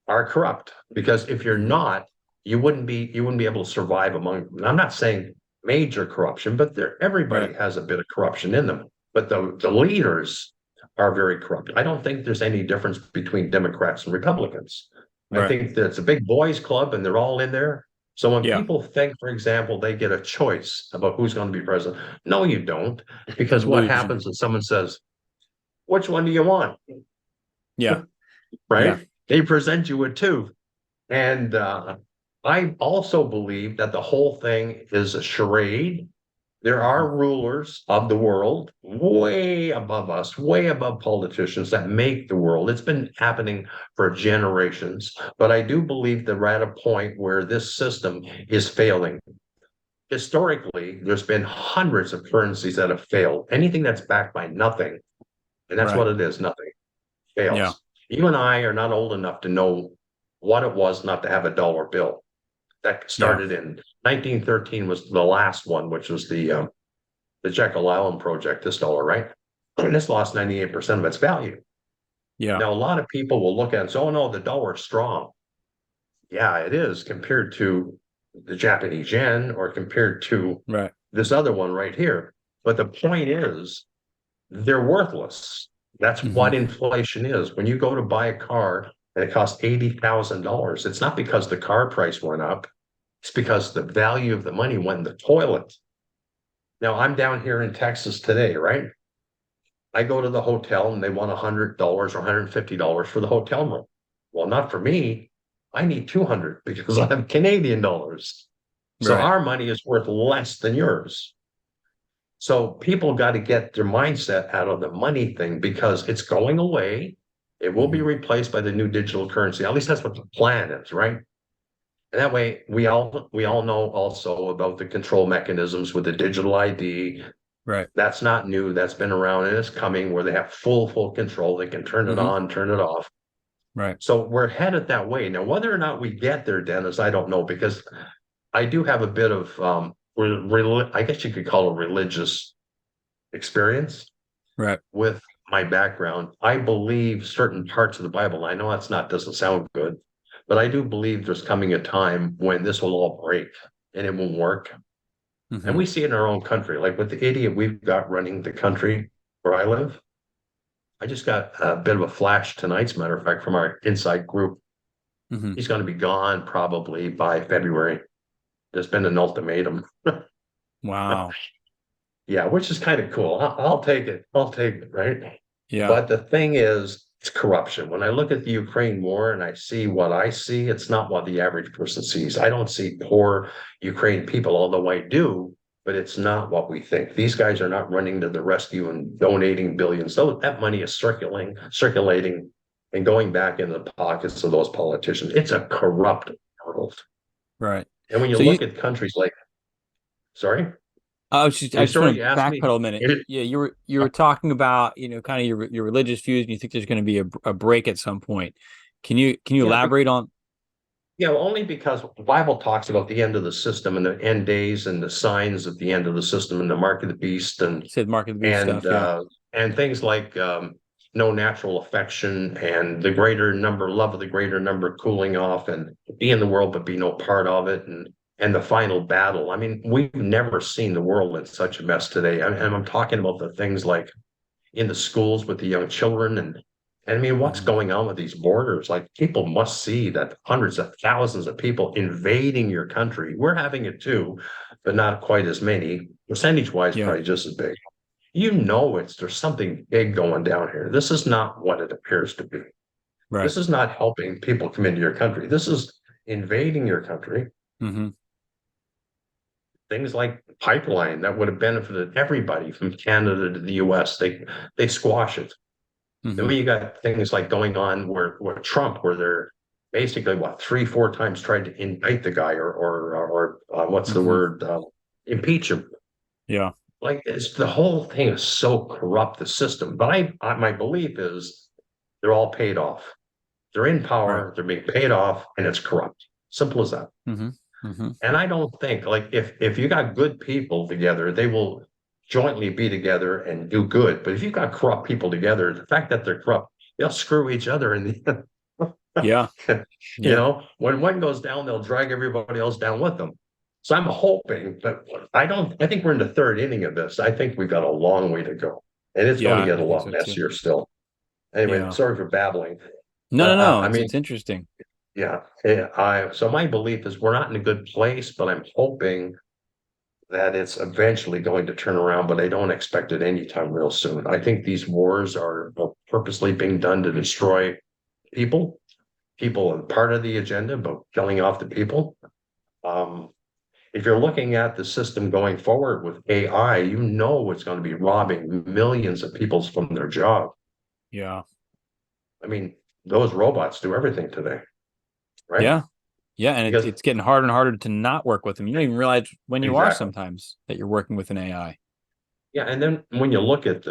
are corrupt because if you're Hmm. not, you wouldn't be able to survive among. I'm not saying major corruption, but Right. everybody has a bit of corruption in them. But the leaders are very corrupt. I don't think there's any difference between Democrats and Republicans. I Right. think that it's a big boys club and they're all in there. So when Yeah. people think, for example, they get a choice about who's going to be president, no, you don't, because what Illusion. happens is someone says, which one do you want? Yeah. Yeah. Right? They present you with two. And I also believe that the whole thing is a charade. There Hmm. are rulers of the world way above us, way above politicians that make the world. It's been happening for generations. But I do believe that we're at a point where this system is failing. Historically, there's been hundreds of currencies that have failed. Anything that's backed by nothing, and that's Right. what it is, nothing Yeah. fails. You and I are not old enough to know what it was not to have a dollar bill. That Yeah. started in 1913 was the last one, which was the Jekyll Island project, this dollar, right? And this lost 98% of its value. Yeah. Now, a lot of people will look at it and say, oh no, the dollar's strong. Yeah, it is compared to the Japanese yen or compared to Right. this other one right here. But the point is, they're worthless. That's Hmm. what inflation is. When you go to buy a car and it costs $80,000, it's not because the car price went up. It's because the value of the money went in the toilet. Now I'm down here in Texas today, right? I go to the hotel and they want $100 or $150 for the hotel room. Well, not for me. I need 200 because I have Canadian dollars. So Right. our money is worth less than yours. So people got to get their mindset out of the money thing because it's going away. It will be Hmm. replaced by the new digital currency. At least that's what the plan is, right? And that way we all know also about the control mechanisms with the digital ID. Right. That's not new. That's been around and it's coming where they have full control. They can turn it Hmm. on, turn it off. Right. So we're headed that way. Now, whether or not we get there, Dennis, I don't know because I do have a bit of I guess you could call it religious experience Right. with my background. I believe certain parts of the Bible. I know that's not doesn't sound good, but I do believe there's coming a time when this will all break and it won't work. And Hmm. we see it in our own country, like with the idiot we've got running the country where I live. I just got a bit of a flash tonight, as a matter of fact, from our inside group. Hmm. He's going to be gone probably by February. There's been an ultimatum. Wow. Yeah, which is kind of cool. I'll take it. I'll take it, right? Yeah. But the thing is, it's corruption. When I look at the Ukraine war and I see what I see, it's not what the average person sees. I don't see poor Ukraine people, although I do, but it's not what we think. These guys are not running to the rescue and donating billions. So that money is circulating and going back in the pockets of those politicians. It's a corrupt world. Right. And when you So you, look at countries like, sorry, I you just want sorry, you to asked me. backpedal a minute. Yeah, you were talking about, kind of your religious views, and you think there's going to be a break at some point. Can you Yeah, elaborate on? yeah, only because the Bible talks about the end of the system and the end days and the signs of the end of the system and the mark of the beast You said Mark of the Beast and stuff. Yeah. uh, and things like no natural affection and the greater number love of the greater number cooling off and be in the world but be no part of it and the final battle. I mean, we've never seen the world in such a mess today. And I'm talking about the things like in the schools with the young children and I mean, what's Hmm. going on with these borders? Like people must see that hundreds of thousands of people invading your country. We're having it too, but not quite as many. Percentage wise, Yeah. probably just as big. There's something big going down here. This is not what it appears to be. Right. This is not helping people come into your country. This is invading your country. Hmm. Things like pipeline that would have benefited everybody from Canada to the US. They squash it. Then Hmm. when you got things like going on where Trump, where they're basically what 3, 4 times tried to indict the guy or what's the Hmm. word impeach him. Yeah. Like it's the whole thing is so corrupt the system. But my belief is they're all paid off. They're in Right. power. They're being paid off, and it's corrupt. Simple as that. Hmm. Hmm. And I don't think like if you got good people together, they will jointly be together and do good. But if you've got corrupt people together, the fact that they're corrupt, they'll screw each other in the Yeah. Yeah. when one goes down, they'll drag everybody else down with them. So I'm hoping, but I think we're in the third inning of this. I think we've got a long way to go. And it's going to Yeah. get a I think lot so too. messier still. Anyway, Yeah. sorry for babbling. No, no, But no. I mean, It's interesting. yeah, so my belief is we're not in a good place, but I'm hoping that it's eventually going to turn around, but I don't expect it anytime real soon. I think these wars are purposely being done to destroy people. People are part of the agenda, but killing off the people. Um, if you're looking at the system going forward with AI, you know it's going to be robbing millions of people from their job. Yeah. I mean, those robots do everything today, right? Yeah. Yeah. And Because it's getting harder and harder to not work with them. You don't even realize when you are exactly. sometimes that you're working with an AI. Yeah, and then when you look at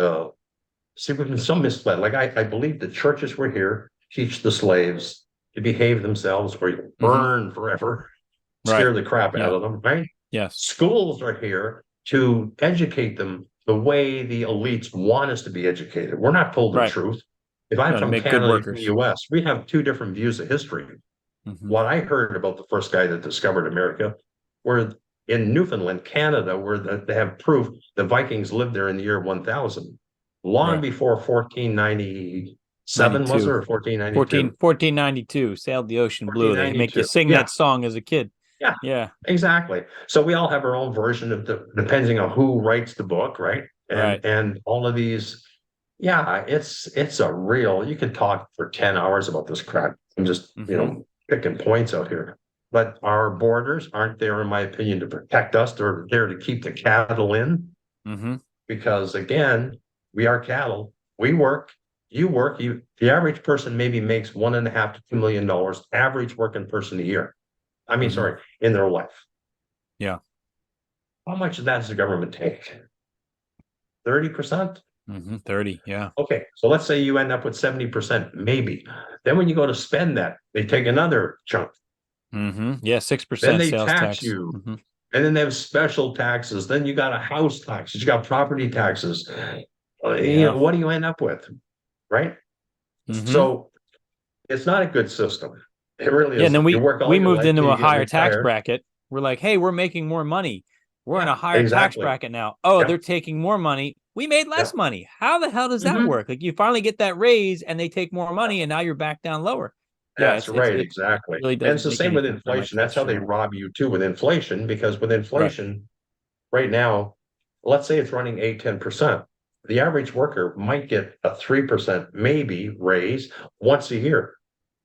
see, we've been so misled. Like I believe the churches were here teach the slaves to behave themselves or you Hmm. burn forever, Right. scare the crap out Yeah. of them, right? Yes. Schools are here to educate them the way the elites want us to be educated. We're not told the Right. truth. If I'm No, to from make good Canada, from the workers. US, we have two different views of history. Hmm. What I heard about the first guy that discovered America, where in Newfoundland, Canada, where they have proof the Vikings lived there in the year 1000. long Right. before 1497, was it, 92. or 1492? 1492, sailed the ocean blue. They make you 1492. sing Yeah, that song as a kid. yeah, Yeah. exactly. So we all have our own version of depending on who writes the book, right? Right. And all of these, yeah, it's a real, you could talk for 10 hours about this crap. I'm just, Mm-hmm. picking points out here. But our borders aren't there, in my opinion, to protect us. They're there to keep the cattle in, Mm-hmm. because again, we are cattle. We work, you work, the average person maybe makes $1.5 to $2 million, average working person a year. I mean, Mm-hmm. sorry, in their life. Yeah. How much of that does the government take? 30%? Mm-hmm. 30. Yeah. Okay, so let's say you end up with 70%, maybe. Then when you go to spend that, they take another chunk. Mm-hmm. Yeah. Then 6% they sales tax tax. you. Mm-hmm. And then they have special taxes. Then you got a house taxes, you got property taxes. Yeah. What do you end up with? Right? Mm-hmm. So it's not a good system. It really Yeah. And then isn't. You we work all we your moved life till into a you get higher tax retired. bracket. We're like, hey, we're making more money. We're in Yeah, a higher tax exactly. bracket now. Oh, Yeah, they're taking more money. We made yeah. less money. How the hell does that Hmm. work? Like you finally get that raise and they take more money and now you're back down lower. Yeah, That's right, it exactly. really And it's doesn't the make same any with sense from like inflation. that That's how they show. rob you too with inflation, because with Right. inflation, right now, let's say it's running 8-10%. The average worker might get a 3% maybe raise once a year,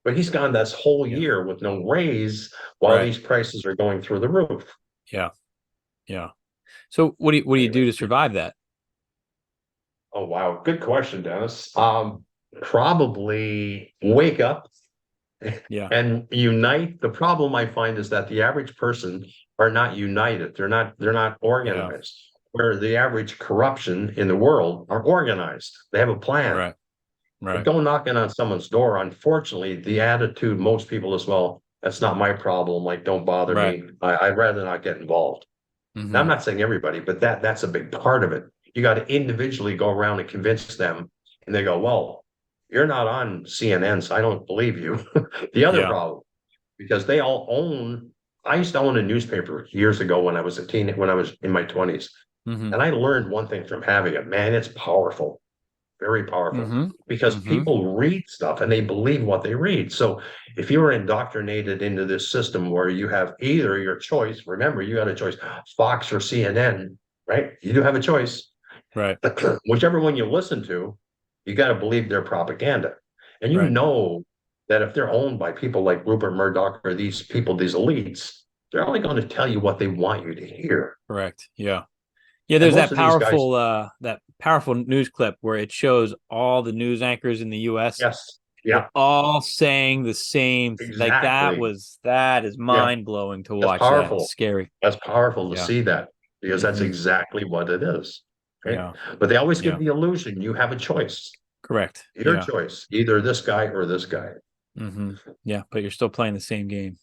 but he's gone this whole Yeah. year with no raise while Right. these prices are going through the roof. Yeah. Yeah. So what do you Anyway, do to survive that? oh wow, good question, Dennis. Probably wake up Yeah. and unite. The problem I find is that the average person are not united. They're not Yeah. organized. Where the average corruption in the world are organized. They have a plan. Right. But Right. go knocking on someone's door. Unfortunately, the attitude most people as well, that's not my problem. Like, don't bother Right. me. I'd rather not get involved. Now, I'm Mm-hmm. not saying everybody, but that's a big part of it. You got to individually go around and convince them, and they go, "Well, you're not on CNN, so I don't believe you." The other Yeah. problem, because they all own. I used to own a newspaper years ago when I was when I was in my 20s, Mm-hmm. and I learned one thing from having it. Man, it's powerful, very powerful, Mm-hmm. because Mm-hmm. people read stuff and they believe what they read. So if you're indoctrinated into this system where you have either your choice, remember you got a choice, Fox or CNN, right? You do have a choice. Right. Whichever one you listen to, you got to believe their propaganda. And you Right. know that if they're owned by people like Rupert Murdoch or these people, these elites, they're only going to tell you what they want you to hear. Correct. Yeah. Yeah, And there's most of these guys, that powerful news clip where it shows all the news anchors in the US. yes, They're yeah, all saying the same like exactly. that is Yeah, mind-blowing to that's watch that. It's powerful. scary. That's powerful to Yeah. see that, because that's Mm-hmm. exactly what it is. Right. Yeah. But they always give Yeah. the illusion you have a choice, Correct. your Yeah. choice, either this guy or this guy. Mm-hmm. Yeah, but you're still playing the same game.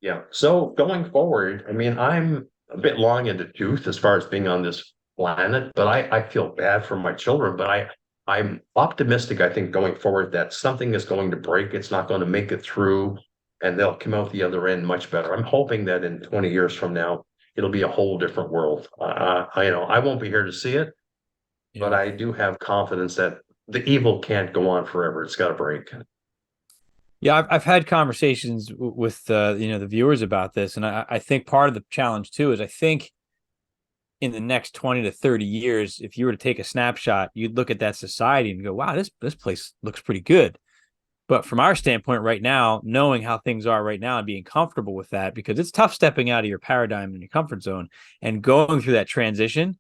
Yeah. So going forward, I mean, I'm a bit long in the tooth as far as being on this planet, but I feel bad for my children. But I'm optimistic, I think, going forward that something is going to break. It's not going to make it through, and they'll come out the other end much better. I'm hoping that in 20 years from now, it'll be a whole different world. I won't be here to see it, but Yeah. I do have confidence that the evil can't go on forever. It's got to break. Yeah, I've had conversations with the viewers about this, and I think part of the challenge too is I think in the next 20 to 30 years, if you were to take a snapshot, you'd look at that society and go, wow, this place looks pretty good. But from our standpoint right now, knowing how things are right now and being comfortable with that, because it's tough stepping out of your paradigm and your comfort zone and going through that transition,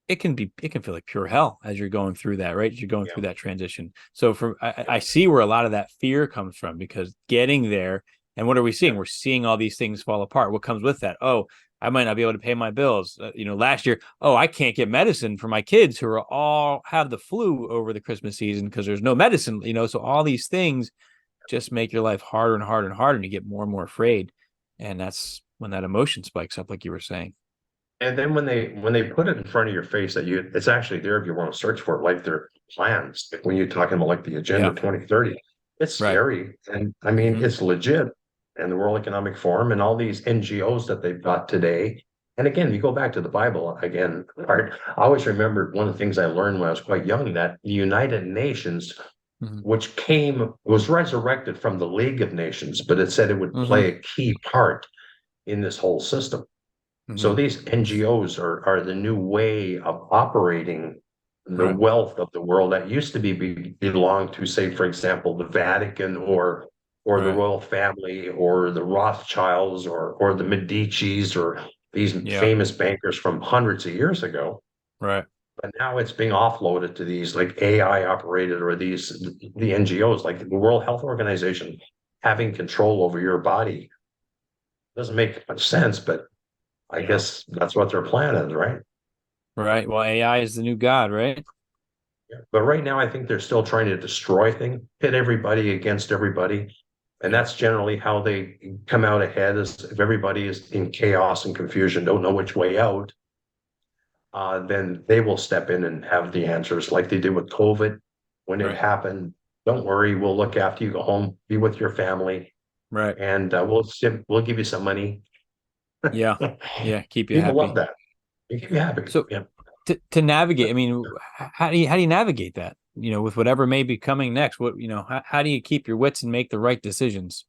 it can feel like pure hell as you're going through that, right? As you're going Yeah. through that transition. So I see where a lot of that fear comes from, because getting there, and what are we seeing? Yeah. We're seeing all these things fall apart. What comes with that? Oh, I might not be able to pay my bills. Last year, oh, I can't get medicine for my kids who are all have the flu over the Christmas season because there's no medicine. So all these things just make your life harder and harder and harder, and you get more and more afraid. And that's when that emotion spikes up, like you were saying. And then when they put it in front of your face that it's actually there if you want to search for it, like their plans. Like when you're talking about like the Agenda Yeah. 2030, it's Right. scary. And I mean, Mm-hmm. it's legit. And the World Economic Forum and all these NGOs that they've got today, And again, you go back to the Bible again, Art, I always remembered one of the things I learned when I was quite young, that the United Nations, Hmm. which was resurrected from the League of Nations, but it said it would Hmm. play a key part in this whole system. So Hmm. these NGOs are the new way of operating the Right. wealth of the world that used to belong to, say, for example, the Vatican or the Right. royal family or the Rothschilds or the Medicis or these Yeah. famous bankers from hundreds of years ago. Right. But now it's being offloaded to these like AI operated or the NGOs, like the World Health Organization having control over your body. Doesn't make much sense, but I Yeah. guess that's what their plan is, right? Right. Well, AI is the new god, right? But right now, I think they're still trying to destroy things, pit everybody against everybody. And Yeah. that's generally how they come out ahead is if everybody is in chaos and confusion, don't know which way out, then they will step in and have the answers like they did with COVID. When it Right. happened, don't worry, we'll look after you, go home, be with your family, Right. and we'll give you some money. Yeah. Yeah. Keep you People love happy. that. They keep you happy. So Yeah. to navigate, I mean, how do you navigate that? With whatever may be coming next, how do you keep your wits and make the right decisions?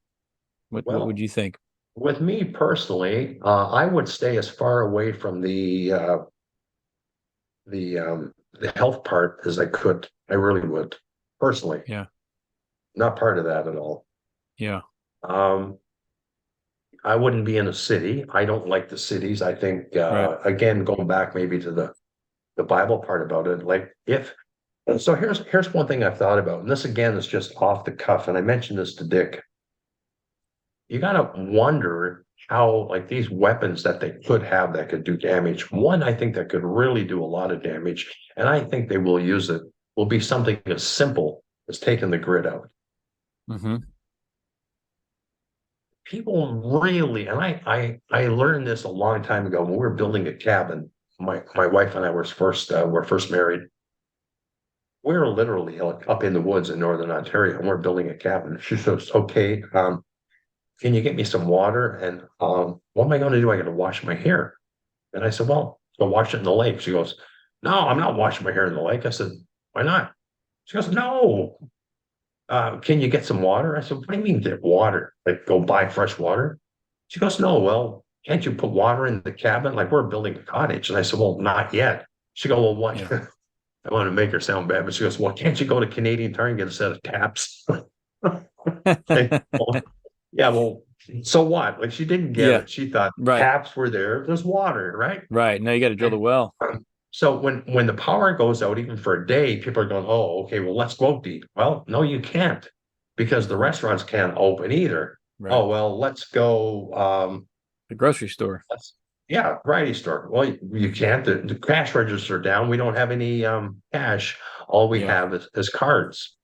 What would Well, you think? with me personally, I would stay as far away from the health part as I could. I really would, personally. Yeah. Not part of that at all. Yeah. Um, I wouldn't be in a city. I don't like the cities. I think Right. again, going back maybe to the Bible part about it, like if so here's one thing I've thought about, and this again is just off the cuff, and I mentioned this to Dick. You gotta wonder how like these weapons that they could have that could do damage. One, I think that could really do a lot of damage, and I think they will use it, will be something as simple as taking the grid out. Mm-hmm. People really, and I learned this a long time ago when we were building a cabin. My wife and I were first married. We were literally like up in the woods in northern Ontario, and we're building a cabin. She says, "Okay, can you get me some water? And what am I going to do? I got to wash my hair." And I said, "Well, go wash it in the lake." She goes, "No, I'm not washing my hair in the lake." I said, "Why not?" She goes, "No. Can you get some water?" I said, "What do you mean get water? Like go buy fresh water?" She goes, "No, well, can't you put water in the cabin? Like we're building a cottage." And I said, "Well, not yet." She goes, "Well, what?" Yeah. I want to make her sound bad, but she goes, "Well, can't you go to Canadian Tire and get a set of taps?" Okay, well, yeah, well, so what? Like she didn't get Yeah. it. She thought Right. taps were there. There's water, right? Right. Now you got to drill the And well. so when the power goes out, even for a day, people are going, "Oh, okay, well, let's go out to eat." Well, no, you can't because the Hmm. restaurants can't open either. Right. Oh, well, let's go. The grocery store. Yeah, variety store. Well, you can't. The cash registers are down. We don't have any cash. All we Yeah. have is cards.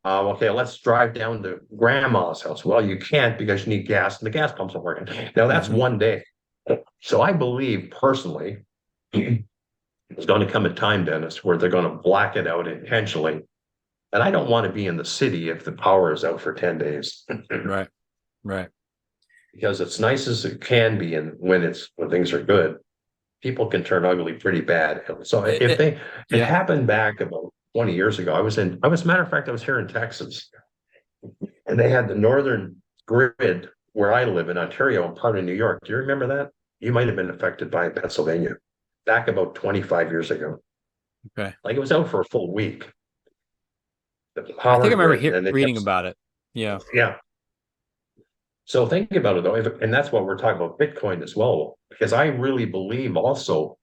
Okay, let's drive down to grandma's house. Well, you can't because you need gas and the gas pumps aren't working. Now that's Hmm. one day. So I believe personally there's going to come a time, Dennis, where they're going to black it out intentionally. And I don't want to be in the city if the power is out for 10 days. Right. Right. Because it's nice as it can be and when things are good, people can turn ugly pretty bad. So It, it, it yeah. happened back about 20 years ago. Matter of fact, I was here in Texas and they had the northern grid where I live in Ontario and part of New York. Do you remember that? You might have been affected by it in Pennsylvania back about 25 years ago. Okay. Like it was out for a full week, the I think power I remember grid, and they reading kept, about it. Yeah. yeah. So think about it though, and that's what we're talking about Bitcoin as well, because I really believe also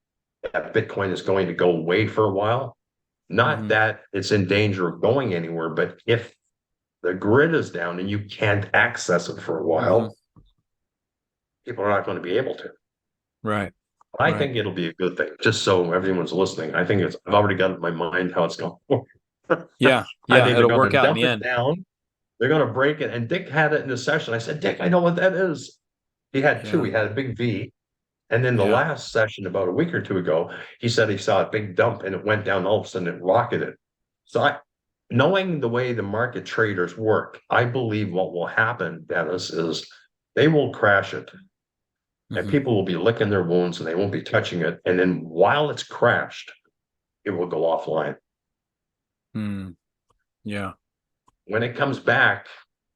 that Bitcoin is going to go away for a while. Not Hmm. that it's in danger of going anywhere, but if the grid is down and you can't access it for a Hmm. while, people are not going to be able to. Right. I Right. think it'll be a good thing, just so everyone's listening. I think I've already got it in my mind how it's going. Yeah. I Yeah. think they're It'll going work to out in dump the it end. down. They're going to break it. And Dick had it in the session. I said, Dick, I know what that is. He had two. Yeah. He had a big V. And then the Yeah. last session, about a week or two ago, he said he saw a big dump and it went down all of a sudden it rocketed. So knowing the way the market traders work, I believe what will happen, Dennis, is they will crash it. and Hmm. people will be licking their wounds and they won't be touching it. And then while it's crashed, it will go offline. Mm. Yeah. When it comes back,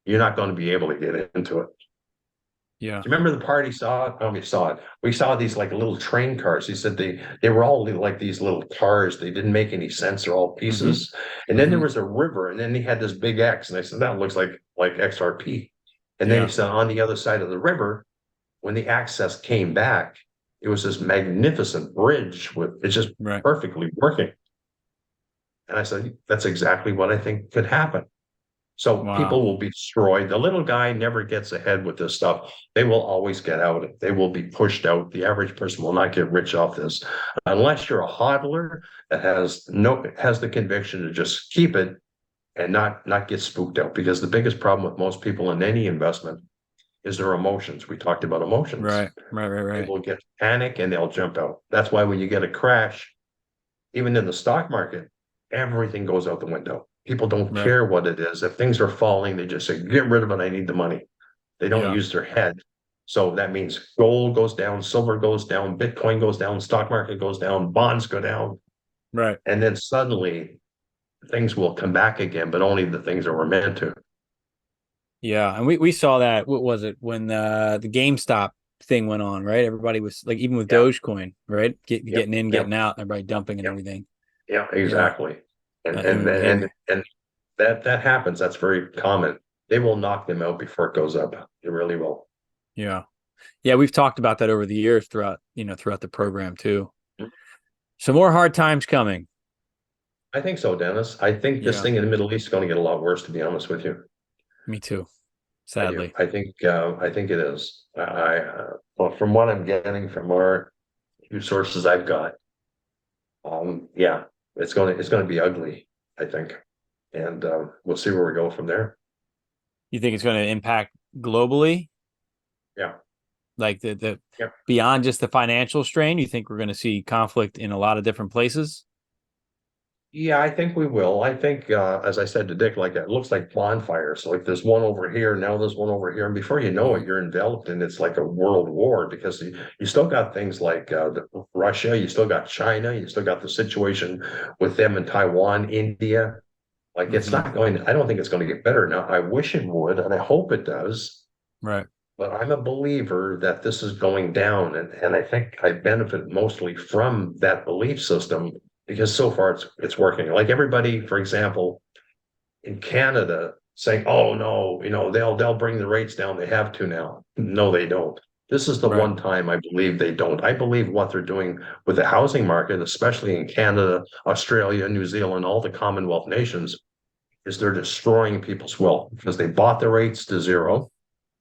you're not going to be able to get into it. Yeah. Do you remember the party saw it? Oh, we saw it. We saw these like little train cars. He said they were all like these little cars. They didn't make any sense. They're all Hmm. pieces. And then there Hmm. was a river, and then he had this big X. And I said, that looks like XRP. And then he Yeah. said on the other side of the river, when the access came back, it was this magnificent bridge with it's just Right. perfectly working. And I said, that's exactly what I think could happen. So Wow. people will be destroyed. The little guy never gets ahead with this stuff. They will always get out. They will be pushed out. The average person will not get rich off this unless you're a hodler that has the conviction to just keep it and not get spooked out. Because the biggest problem with most people in any investment is their emotions. We talked about emotions. Right. Right. Right. They Right. will get panic and they'll jump out. That's why when you get a crash, even in the stock market, everything goes out the window. People don't Right. care what it is. If things are falling, they just say, get rid of it. I need the money. They don't Yeah. use their head. So that means gold goes down, silver goes down, Bitcoin goes down, stock market goes down, bonds go down. Right. And then suddenly things will come back again, but only the things that were meant to. Yeah. And we saw that. What was it when the GameStop thing went on? Right. Everybody was like, even with Yeah. Dogecoin, right? Yep. Getting in, Yep. getting out, everybody dumping and Yep. everything. Yeah. Yeah. Exactly. And and Human and behavior. and that happens. That's very common. They will knock them out before it goes up. It really will. Yeah. Yeah. We've talked about that over the years throughout the program too. So more hard times coming. I think so, Dennis. I think this Yeah. thing in the Middle East is going to get a lot worse, to be honest with you. Me too. I do. Sadly. I think it is. Well, from what I'm getting from our few sources I've got, yeah, it's going to be ugly, I think. And we'll see where we go from there. You think it's going to impact globally? Yeah. Like the Yep. beyond just the financial strain, you think we're going to see conflict in a lot of different places? Yeah, I think we will. I think, as I said to Dick, like it looks like bonfires. Like there's one over here, now there's one over here, and before you know Mm-hmm. it, you're enveloped, and it's like a world war because you still got things like Russia, you still got China, you still got the situation with them in Taiwan, India. Like it's Mm-hmm. not going. I don't think it's going to get better now. I wish it would, and I hope it does. Right. But I'm a believer that this is going down, and I think I benefit mostly from that belief system because so far it's working. Like everybody, for example, in Canada saying, "Oh no, they'll bring the rates down. They have to now." No, they don't. This is the Right. one time I believe they don't. I believe what they're doing with the housing market, especially in Canada, Australia, New Zealand, all the Commonwealth nations, is they're destroying people's wealth because they bought the rates to Mm-hmm. zero.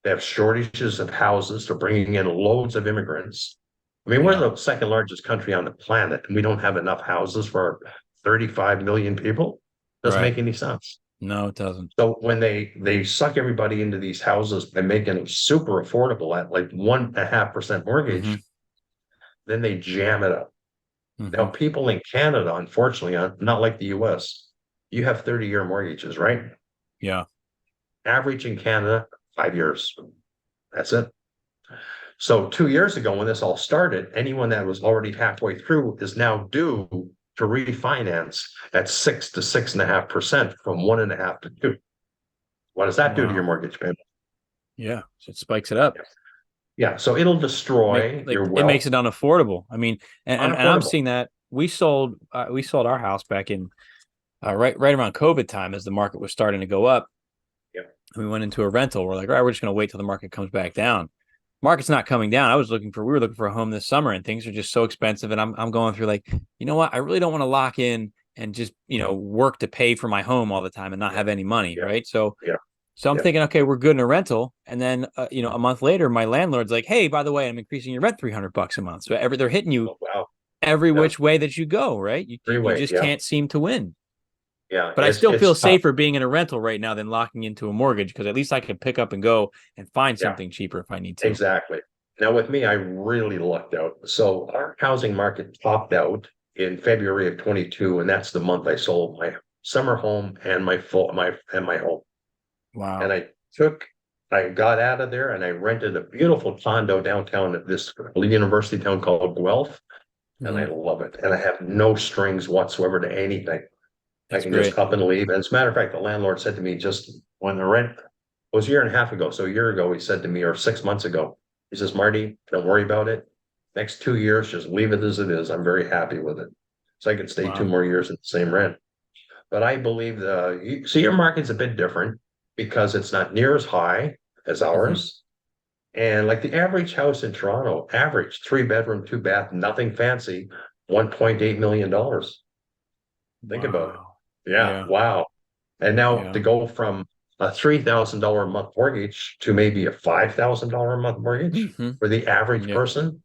They have shortages of houses. They're bringing in loads of immigrants. I mean, we're Yeah. the second largest country on the planet, and we don't have enough houses for 35 million people. Doesn't Right. make any sense. No, it doesn't. So when they suck everybody into these houses by making them super affordable at like 1.5% Mm-hmm. mortgage, then they jam it up. Now, Mm-hmm. people in Canada, unfortunately, not like the US, you have 30-year mortgages, right? Yeah. Average in Canada, 5 years. That's it. So 2 years ago, when this all started, anyone that was already halfway through is now due to refinance at 6 to 6.5% from 1.5 to 2. What does that do to your Wow. mortgage payment? Yeah. So it spikes it up. Yeah, so it'll destroy Like your it wealth. makes it unaffordable. I mean, and I'm Unaffordable. seeing that we sold our house back in right around COVID time as the market was starting to go up. Yep. And we went into a rental. We're like, all right, we're just going to wait till the market comes back down. Market's not coming down. We were looking for a home this summer, and things are just so expensive. And I'm going through like, you know what? I really don't want to lock in and just work to pay for my home all the time and not Yeah, have any money, yeah, right? So yeah, so I'm yeah. thinking, okay, we're good in a rental, and then a month later, my landlord's like, hey, by the way, I'm increasing your rent $300 a month. So they're hitting you Oh, wow. every Yeah. which way that you go, right? You Freeway. just Yeah. can't seem to win. Yeah. But I It's still feel it's tough. safer being in a rental right now than locking into a mortgage because at least I can pick up and go and find Yeah, something cheaper if I need to. exactly. Now with me, I really lucked out. So our housing market topped out in February of 22, and that's the month I sold my summer home and my home. And Wow. I took I got out of there and I rented a beautiful condo downtown at this university town called Guelph, and I Mhm. love it. And I have no strings whatsoever to anything. I That's can just great. up and leave. And as a matter of fact, the landlord said to me just when the rent was a year and a half ago. So a year ago, he said to me, or 6 months ago, he says, Marty, don't worry about it. Next 2 years, just leave it as it is. I'm very happy with it. So I could stay two Wow. more years at the same rent. But I believe so your market's a bit different because it's not near as high as Mhm. ours. And like the average house in Toronto, average 3 bedroom, 2 bath, nothing fancy, $1.8 million. Think about it. Wow. Yeah, Yeah. wow. And now to Yeah. go from a $3,000 a month mortgage to maybe a $5,000 a month mortgage Mhm. for the average Yeah. person,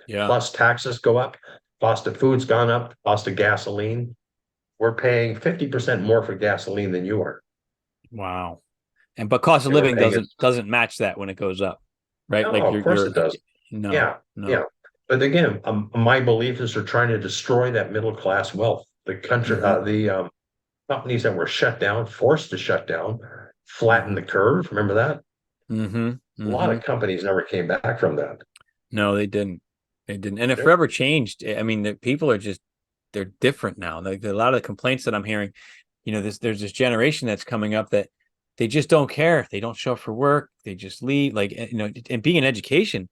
Yeah. plus taxes go up, cost of food's gone up, cost of gasoline. We're paying 50% more for gasoline than you are. Wow. But cost of And we're living paying it. doesn't match that when it goes up, right? No, Like of course you're it does. no, Yeah, yeah. no. But again, my belief is they're trying to destroy that middle class wealth. The country, Mhm. the companies that were shut down, forced to shut down, flatten the Mhm. curve. Remember that? Mhm. A lot of Mhm. companies never came back from that. No, they didn't. They didn't. And it Yep. forever changed. I mean, the people are just they're different now. Like a lot of the complaints that I'm hearing, there's this generation that's coming up that they just don't care. They don't show up for work. They just leave. Like, and being in education,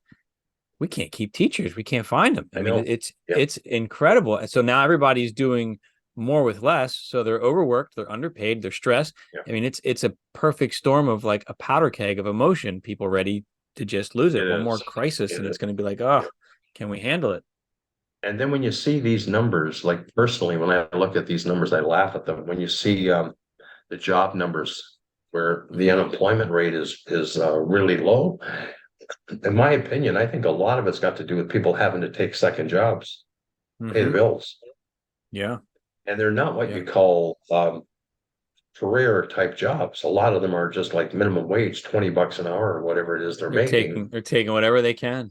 we can't keep teachers. We can't find them. I I mean, know. Yep. it's incredible. And so now everybody's doing more with less. So they're overworked, they're underpaid, they're stressed. Yep. I mean, it's a perfect storm of like a powder keg of emotion. People ready to just lose it. It One more is. crisis, It and is. it's going to be like, oh, Yep. can we handle it? And then when you see these numbers, like personally, when I look at these numbers, I laugh at them. When you see the job numbers where the Hmm. unemployment rate is really low, in my opinion, I think a lot of it's got to do with people having to take second jobs, pay the Hmm. bills, Yeah, and they're not what yeah. you call career type jobs. A lot of them are just like minimum wage, $20 an hour or whatever it is they're making. They're taking whatever they can.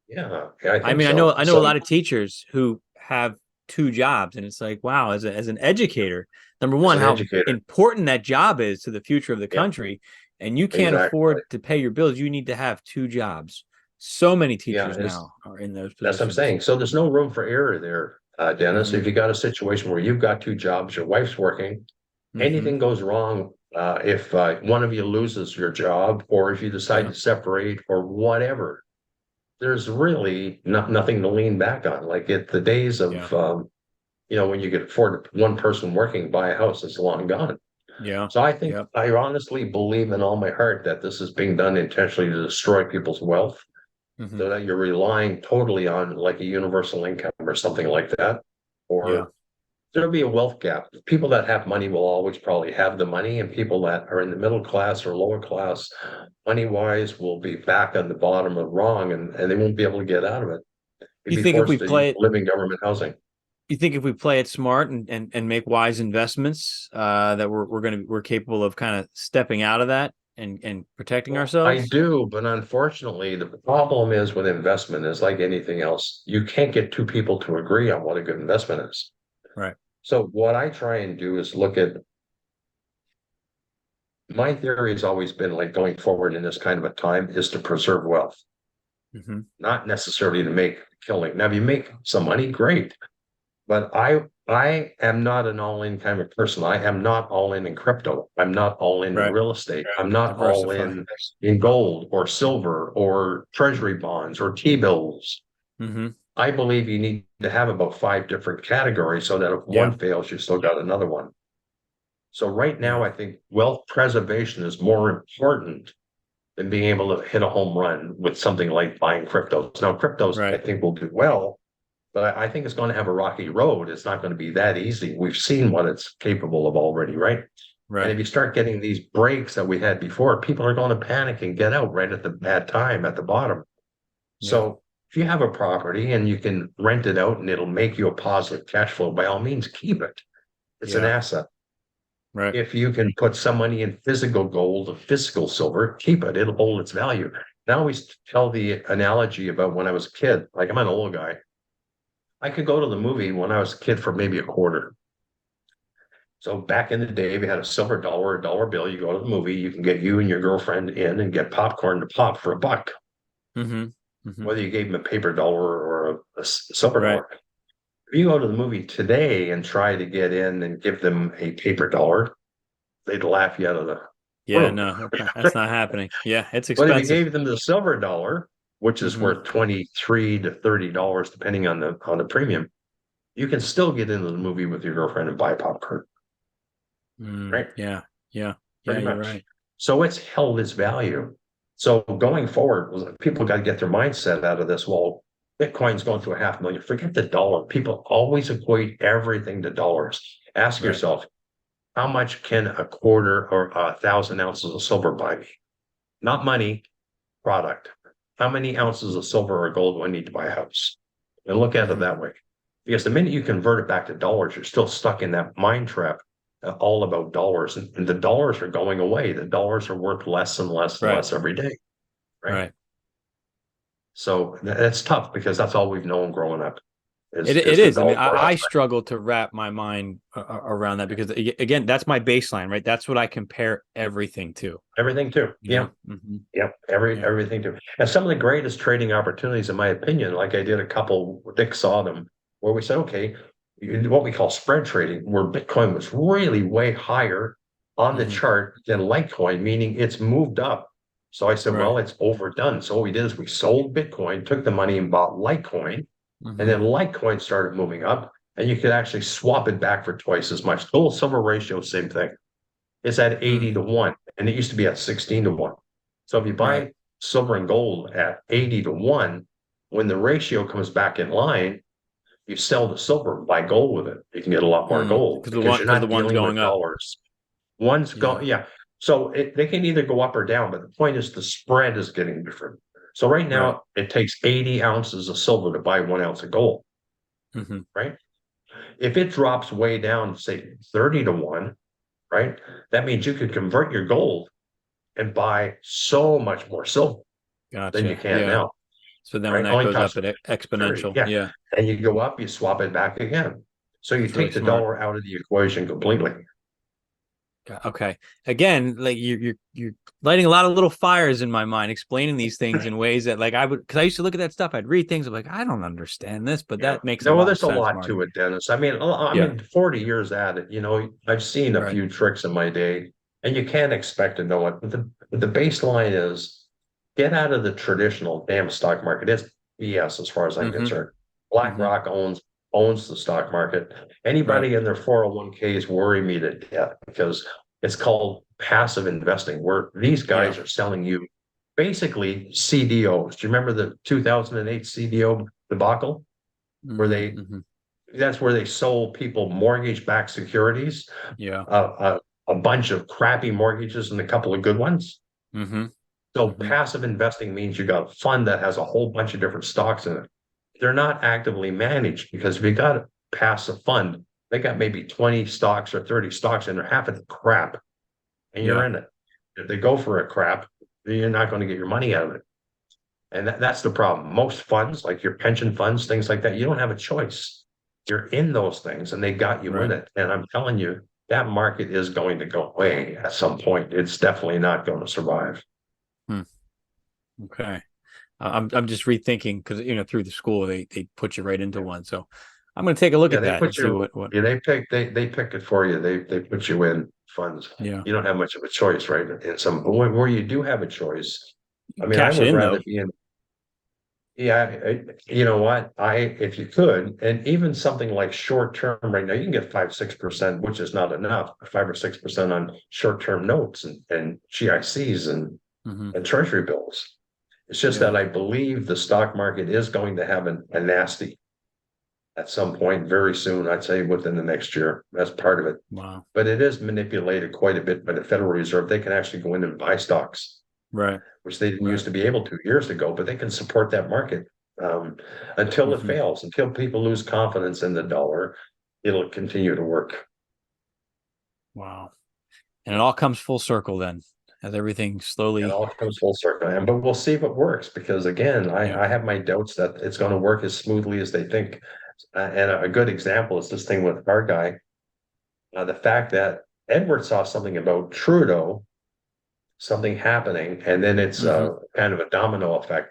Yeah, I I think mean, so. I know a So lot of teachers who have two jobs, and it's like, wow, as an educator, number as one, an how educator, important that job is to the future of the yeah, country, and you can't exactly. afford to pay your bills. You need to have two jobs. So many Yeah, teachers it's, now are in those that's what I'm positions. saying. So there's no room for error there, Dennis. Hmm. If you got a situation where you've got two jobs, your wife's working, Hmm. anything goes wrong, if one of you loses your job, or if you decide Yeah, to separate, or whatever, there's really nothing to lean back on. Like the days yeah, of when you could afford one person working buy a house, it's long gone. yeah, So I think yeah. I honestly believe in all my heart that this is being done intentionally to destroy people's wealth, Hmm. so that you're relying totally on like a universal income or something like that, Yeah, or there'll be a wealth gap. People that have money will always probably have the money, and people that are in the middle class or lower class, money wise, will be back on the bottom of wrong, and they won't be able to get out of it. You'd you be think if we forced to play it, live in government housing. you think if we play it smart and make wise investments, that we're capable of kind of stepping out of that and protecting Well, I ourselves? do, but unfortunately, the problem is with investment is like anything else. You can't get two people to agree on what a good investment is. Right. So what I try and do is look at my theory has always been like going forward in this kind of a time is to preserve wealth, Hmm. not necessarily to make a killing. Now, if you make some money, great. But I am not an all-in kind of person. I am not all in crypto. I'm not all in Right. real estate. I'm not all Diversify. in gold or silver or treasury bonds or T-bills. Hmm. I believe you need to have about five different categories so that if Yeah. one fails, you still got another one. So right now, Yeah. I think wealth preservation is more important than being able to hit a home run with something like buying cryptos. Now, cryptos, I Right. think, will do well, but I think it's going to have a rocky road. It's not going to be that easy. We've seen what it's capable of already, right? And Right. if you start getting these breaks that we had before, people are going to panic and get out right at the bad time at the bottom. Yeah. So if you have a property and you can rent it out and it'll make you a positive cash flow, by all means, keep it. It's an Yeah. asset. Right. If you can put some money in physical gold or physical silver, keep it. It'll hold its value. Now we tell the analogy about when I was a kid. Like I'm an old guy. I could go to the movie when I was a kid for maybe a quarter. So back in the day, we had a silver dollar, a dollar bill. You go to the movie, you can get you and your girlfriend in and get popcorn to pop for $1, Mm-hmm. Mm-hmm. whether you gave them a paper dollar or a silver Right. dollar. If you go to the movie today and try to get in and give them a paper dollar, they'd laugh you out of the Yeah, room. no, that's not happening. Yeah, it's But if you expensive. gave them the silver dollar, which is Mm-hmm. worth 23 to $30, depending on the premium, you can still get into the movie with your girlfriend and buy popcorn, right? Yeah, yeah, yeah, Pretty you're much. right. So it's held its value. So going forward, people got to get their mindset out of this. Well, Bitcoin's going to 500,000. Forget the dollar. People always equate everything to dollars. Ask Right. yourself, how much can a quarter or 1,000 ounces of silver buy me? Not money, product. How many ounces of silver or gold do I need to buy a house? And look at it Mm-hmm. that way. Because the minute you convert it back to dollars, you're still stuck in that mind trap, all about dollars. And the dollars are going away. The dollars are worth less and less and Right. less every day. Right. Right. So that's tough because that's all we've known growing up It is the is. I mean, dollar. I struggle to wrap my mind around that because again, that's my baseline, right? That's what I compare everything to. Everything too. You Yeah. know. Mm-hmm. Yeah. Yeah. Everything too. And some of the greatest trading opportunities, in my opinion, like I did a couple, Dick saw them, where we said, okay, what we call spread trading, where Bitcoin was really way higher on the Mm-hmm. chart than Litecoin, meaning it's moved up. So I said, Right. well, it's overdone. So what we did is we sold Bitcoin, took the money and bought Litecoin, and Mm-hmm. then Litecoin started moving up, and you could actually swap it back for twice as much. Gold silver ratio, same thing. It's at 80 Mm. to 1, and it used to be at 16 to 1. So if you Right. buy silver and gold at 80 to 1, when the ratio comes back in line, you sell the silver, buy gold with it. You can get a lot more gold because you're Because the not one's dealing with going up. dollars. One's Yeah. going, yeah. So they can either go up or down, but the point is the spread is getting different. So right Right. now, it takes 80 ounces of silver to buy 1 ounce of gold, Mm-hmm. right? If it drops way down, say 30 to 1, right? That means you could convert your gold and buy so much more silver than you Gotcha. can Yeah. now, So then when right? that Only goes costs up, it 30. exponential. Yeah. Yeah. And you go up, you swap it back again. So you That's really take the smart. dollar out of the equation completely. Okay. Again, like you're lighting a lot of little fires in my mind, explaining these things in ways that like I would because I used to look at that stuff, I'd read things, I'm like, I don't understand this, but Yeah. that makes a No, well, lot of there's a sense, lot Marty. to it, Dennis. I Yeah. mean, 40 years at it, I've seen a Right. few tricks in my day, and you can't expect to know it. But the baseline is get out of the traditional damn stock market. It's BS as far as I'm Mm-hmm. concerned. Mm-hmm. BlackRock owns the stock market. Right. Anybody in their 401ks worry me to death because it's called passive investing, where these Yeah. guys are selling you basically CDOs. Do you remember the 2008 CDO debacle? Where Mm-hmm. they Mm-hmm. That's where they sold people mortgage-backed securities, Yeah. a bunch of crappy mortgages and a couple of good ones. Mm-hmm. So Mm-hmm. passive investing means you got a fund that has a whole bunch of different stocks in it. They're not actively managed because if you got a passive fund, they got maybe 20 stocks or 30 stocks and they're half of the crap, and you're Yeah. in it. If they go for a crap, you're not going to get your money out of it. And that's the problem. Most funds, like your pension funds, things like that, you don't have a choice. You're in those things and they got you in Right. it. And I'm telling you, that market is going to go away at some point. It's definitely not going to survive. Hmm. Okay. I'm just rethinking because through the school they put you right into Yeah, one. So I'm going to take a look yeah at they that and put see you, what. yeah, they pick it for you. They put you in funds. Yeah. You don't have much of a choice, right? In some, where you do have a choice. I mean, I Cash would in rather though. be in. Yeah, you know what? If you could, and even something like short term right now, you can get 5-6%, which is not enough, 5 or 6% on short term notes and GICs Mm-hmm. and treasury bills. It's just Yeah. that I believe the stock market is going to have a nasty at some point very soon. I'd say within the next year. That's part of it. Wow. But it is manipulated quite a bit by the Federal Reserve. They can actually go in and buy stocks, Right. which they didn't Right. used to be able to years ago, but they can support that market um, until it Mm-hmm. fails, until people lose confidence in the dollar. It'll continue to work. Wow. And it all comes full circle then, as everything It slowly. all comes full circle, but we'll see if it works because again, Yeah. I have my doubts that it's going to work as smoothly as they think. And a good example is this thing with our guy. The fact that Edward saw something about Trudeau, something happening, and then it's kind of a domino effect.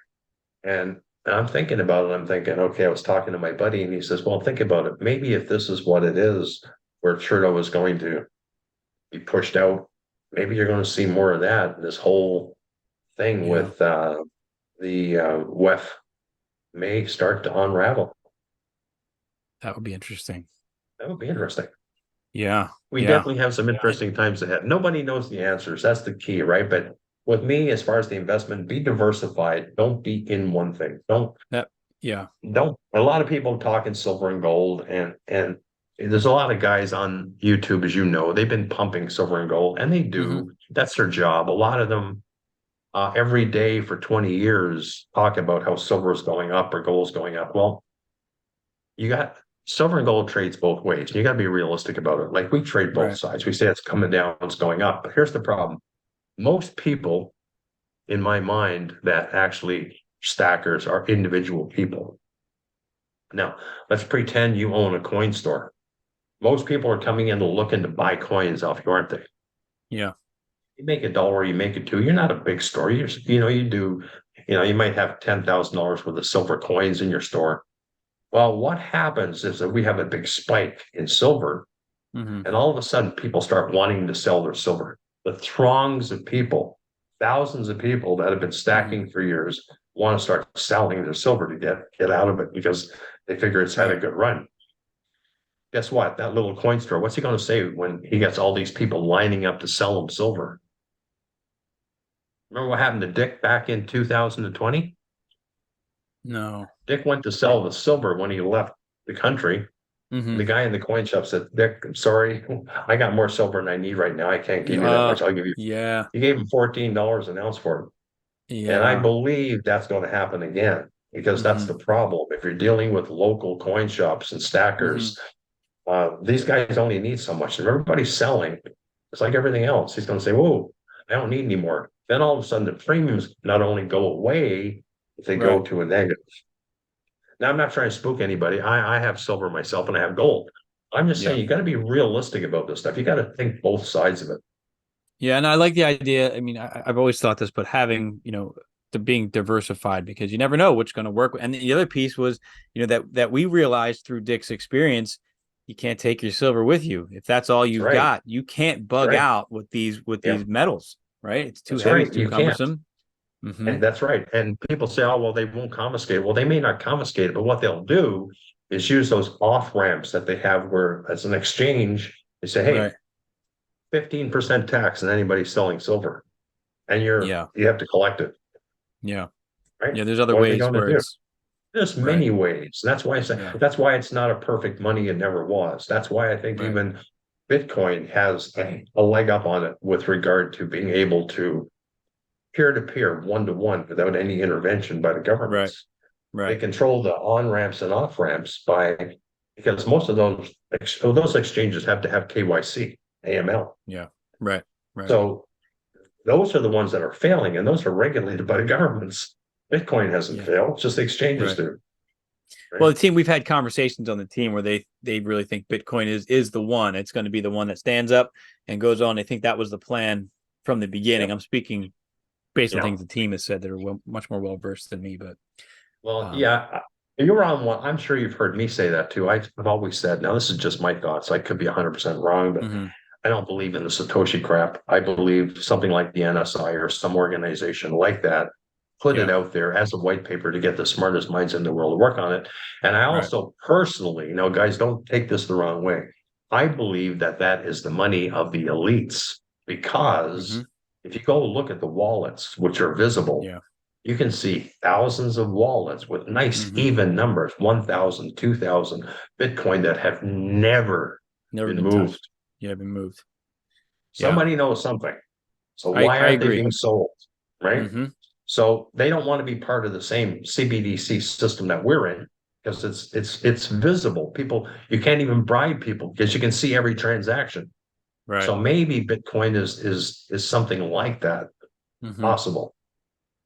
And I'm thinking about it. I'm thinking, okay, I was talking to my buddy, and he says, well, think about it. Maybe if this is what it is, where Trudeau is going to be pushed out, maybe you're going to see more of that. This whole thing with the WEF may start to unravel. That would be interesting. That would be interesting. Yeah. We definitely have some interesting times ahead. Nobody knows the answers. That's the key, right? But with me, as far as the investment, be diversified. Don't be in one thing. Don't. A lot of people talking silver and gold, and there's a lot of guys on YouTube, as you know, they've been pumping silver and gold, and they do. That's their job. A lot of them every day for 20 years talk about how silver is going up or gold is going up. Well, you got silver and gold trades both ways. You got to be realistic about it. Like we trade both sides. We say it's coming down, it's going up. But here's the problem. Most people, in my mind, that actually stackers are individual people. Now, let's pretend you own a coin store. Most people are coming in looking to buy coins off you, aren't they? Yeah. You make $1, you make $2. You're not a big store. You do, you might have $10,000 worth of silver coins in your store. Well, what happens is that we have a big spike in silver, and all of a sudden people start wanting to sell their silver. The throngs of people, thousands of people that have been stacking for years, want to start selling their silver to get out of it because they figure it's had a good run. Guess what? That little coin store, what's he going to say when he gets all these people lining up to sell him silver? Remember what happened to Dick back in 2020? No. Dick went to sell the silver when he left the country. The guy in the coin shop said, Dick, I'm sorry. I got more silver than I need right now. I can't give you that much. I'll give you. Yeah. He gave him $14 an ounce for it. Yeah. And I believe that's going to happen again because that's the problem. If you're dealing with local coin shops and stackers, these guys only need so much. If everybody's selling, it's like everything else. He's going to say, whoa, I don't need any more. Then all of a sudden the premiums not only go away, if they go to a negative. Now, I'm not trying to spook anybody. I have silver myself and I have gold. I'm just saying you got to be realistic about this stuff. You got to think both sides of it. Yeah, and I like the idea. I mean, I've always thought this, but having, the being diversified because you never know what's going to work. And the other piece was, that we realized through Dick's experience, you can't take your silver with you. If that's all you've got, you can't bug out with these metals, right? It's too heavy, it's too cumbersome. And that's right. And people say, oh, well, they won't confiscate it. Well, they may not confiscate it, but what they'll do is use those off ramps that they have where, as an exchange, they say, hey, 15% tax on anybody selling silver. And you have to collect it. Yeah. Right. Yeah. There's other ways where there's many ways. That's why I say that's why it's not a perfect money. It never was. That's why I think even Bitcoin has a leg up on it with regard to being able to peer-to-peer, one-to-one, without any intervention by the governments. They control the on-ramps and off-ramps because most of those exchanges have to have KYC, AML. Yeah. Right. So those are the ones that are failing, and those are regulated by the governments. Bitcoin hasn't failed, just the exchanges do. Right? Well, the team, we've had conversations on the team where they really think Bitcoin is the one. It's going to be the one that stands up and goes on. I think that was the plan from the beginning. I'm speaking based on things the team has said that are much more well-versed than me, but. You're on one. I'm sure you've heard me say that too. I've always said, now this is just my thoughts. I could be 100% wrong, but I don't believe in the Satoshi crap. I believe something like the NSI or some organization like that put it out there as a white paper to get the smartest minds in the world to work on it. And I also personally, guys, don't take this the wrong way. I believe that is the money of the elites because if you go look at the wallets, which are visible, you can see thousands of wallets with nice even numbers, 1,000, 2,000 Bitcoin that have never been moved. Touched. Yeah, been moved. Somebody knows something. So why aren't they being sold? Right. So they don't want to be part of the same CBDC system that we're in because it's visible. People, you can't even bribe people because you can see every transaction. Right. So maybe Bitcoin is something like that possible.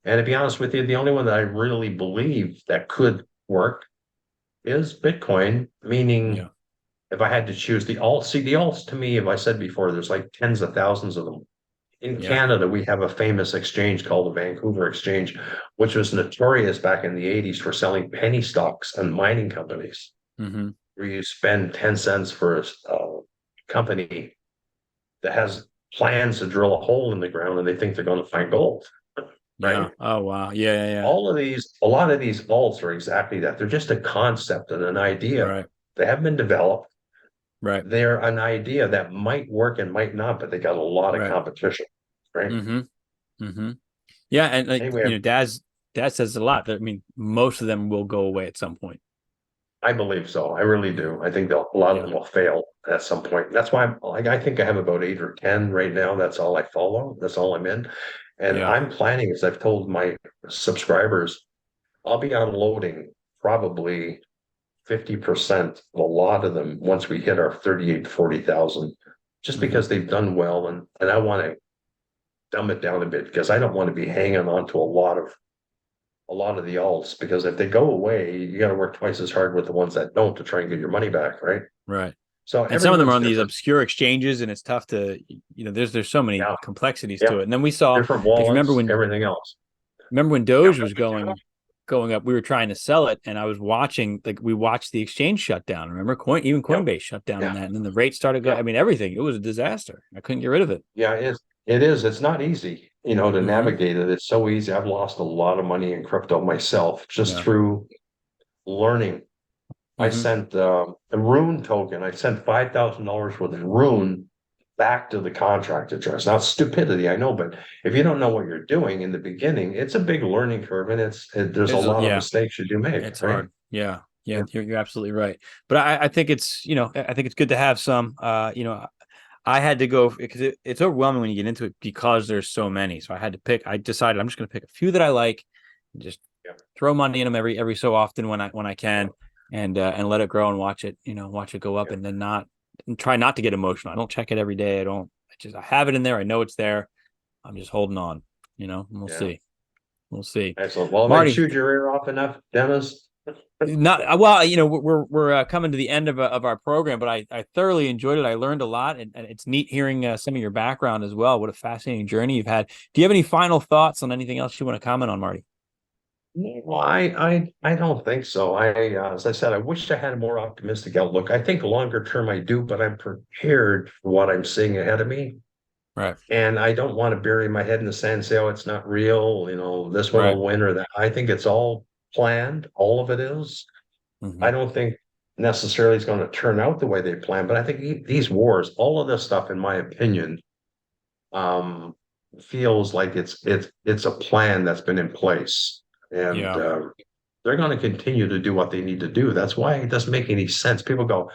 And to be honest with you, the only one that I really believe that could work is Bitcoin, meaning if I had to choose the alts, see the alts to me, if I said before, there's like tens of thousands of them. In Yeah. Canada, we have a famous exchange called the Vancouver Exchange, which was notorious back in the 80s for selling penny stocks and mining companies, Mm-hmm. where you spend 10 cents for a company that has plans to drill a hole in the ground and they think they're going to find gold, Yeah. right? Oh, wow. Yeah. Yeah. Yeah. A lot of these alts are exactly that. They're just a concept and an idea. Right. They haven't been developed. Right. They're an idea that might work and might not, but they got a lot of Right. competition, right? Mm-hmm. Mm-hmm. Yeah. And like, Anyway, Daz says a lot. I mean, most of them will go away at some point. I believe so. I really do. I think a lot of Yeah. them will fail at some point. That's why I think I have about 8 or 10 right now. That's all I follow. That's all I'm in. And Yeah. I'm planning, as I've told my subscribers, I'll be unloading probably 50% of a lot of them once we hit our 38 to 40,000, just Mm-hmm. because they've done well. And I want to dumb it down a bit because I don't want to be hanging on to a lot of the alts, because if they go away, you got to work twice as hard with the ones that don't to try and get your money back, right? Right. So And some of them are everyone's on these different. obscure exchanges, and it's tough to, there's so many Yeah, complexities yeah, to it. And then we saw, different like, wallets, everything else. remember when Yeah, Doge was going up, we were trying to sell it, and I was watching, like, we watched the exchange shut down. Remember, even yeah, Coinbase shut down on yeah, that, and then the rate started going. yeah, I mean, everything. It was a disaster. I couldn't get rid of it. yeah. It is. It is. It's not easy, to Mm-hmm. navigate it. It's so easy. I've lost a lot of money in crypto myself just Yeah. through learning. I Mm-hmm. sent a Rune token. I sent $5,000 worth of Rune back to the contract address. Now, it's stupidity, I know, but if you don't know what you're doing in the beginning, it's a big learning curve, and there's a lot of Yeah, mistakes you do make, it's right? hard. Yeah. Yeah, Yeah. you're absolutely right. But I think it's, I think it's good to have some, I had to go because it's overwhelming when you get into it because there's so many. So I had to pick. I decided I'm just going to pick a few that I like, and just Yeah. throw money in them every so often when I can, and let it grow and watch it, watch it go up, Yeah. and then try not to get emotional. I don't check it every day. I have it in there. I know it's there. I'm just holding on. And we'll Yeah. see. We'll see. Excellent. Well, if I Martee, chewed your ear off enough, Dennis. not well, we're coming to the end of our program, but I thoroughly enjoyed it. I learned a lot, and it's neat hearing some of your background as well. What a fascinating journey you've had. Do you have any final thoughts on anything else you want to comment on, Martee? Well, I don't think so. As I said, I wish I had a more optimistic outlook. I think longer term I do, but I'm prepared for what I'm seeing ahead of me. Right. And I don't want to bury my head in the sand and say, oh, it's not real, this one Right. will win or that. I think it's all planned. All of it is. Mm-hmm. I don't think necessarily it's going to turn out the way they plan, but I think these wars, all of this stuff, in my opinion, um, feels like it's a plan that's been in place. And Yeah. they're going to continue to do what they need to do. That's why it doesn't make any sense. People go,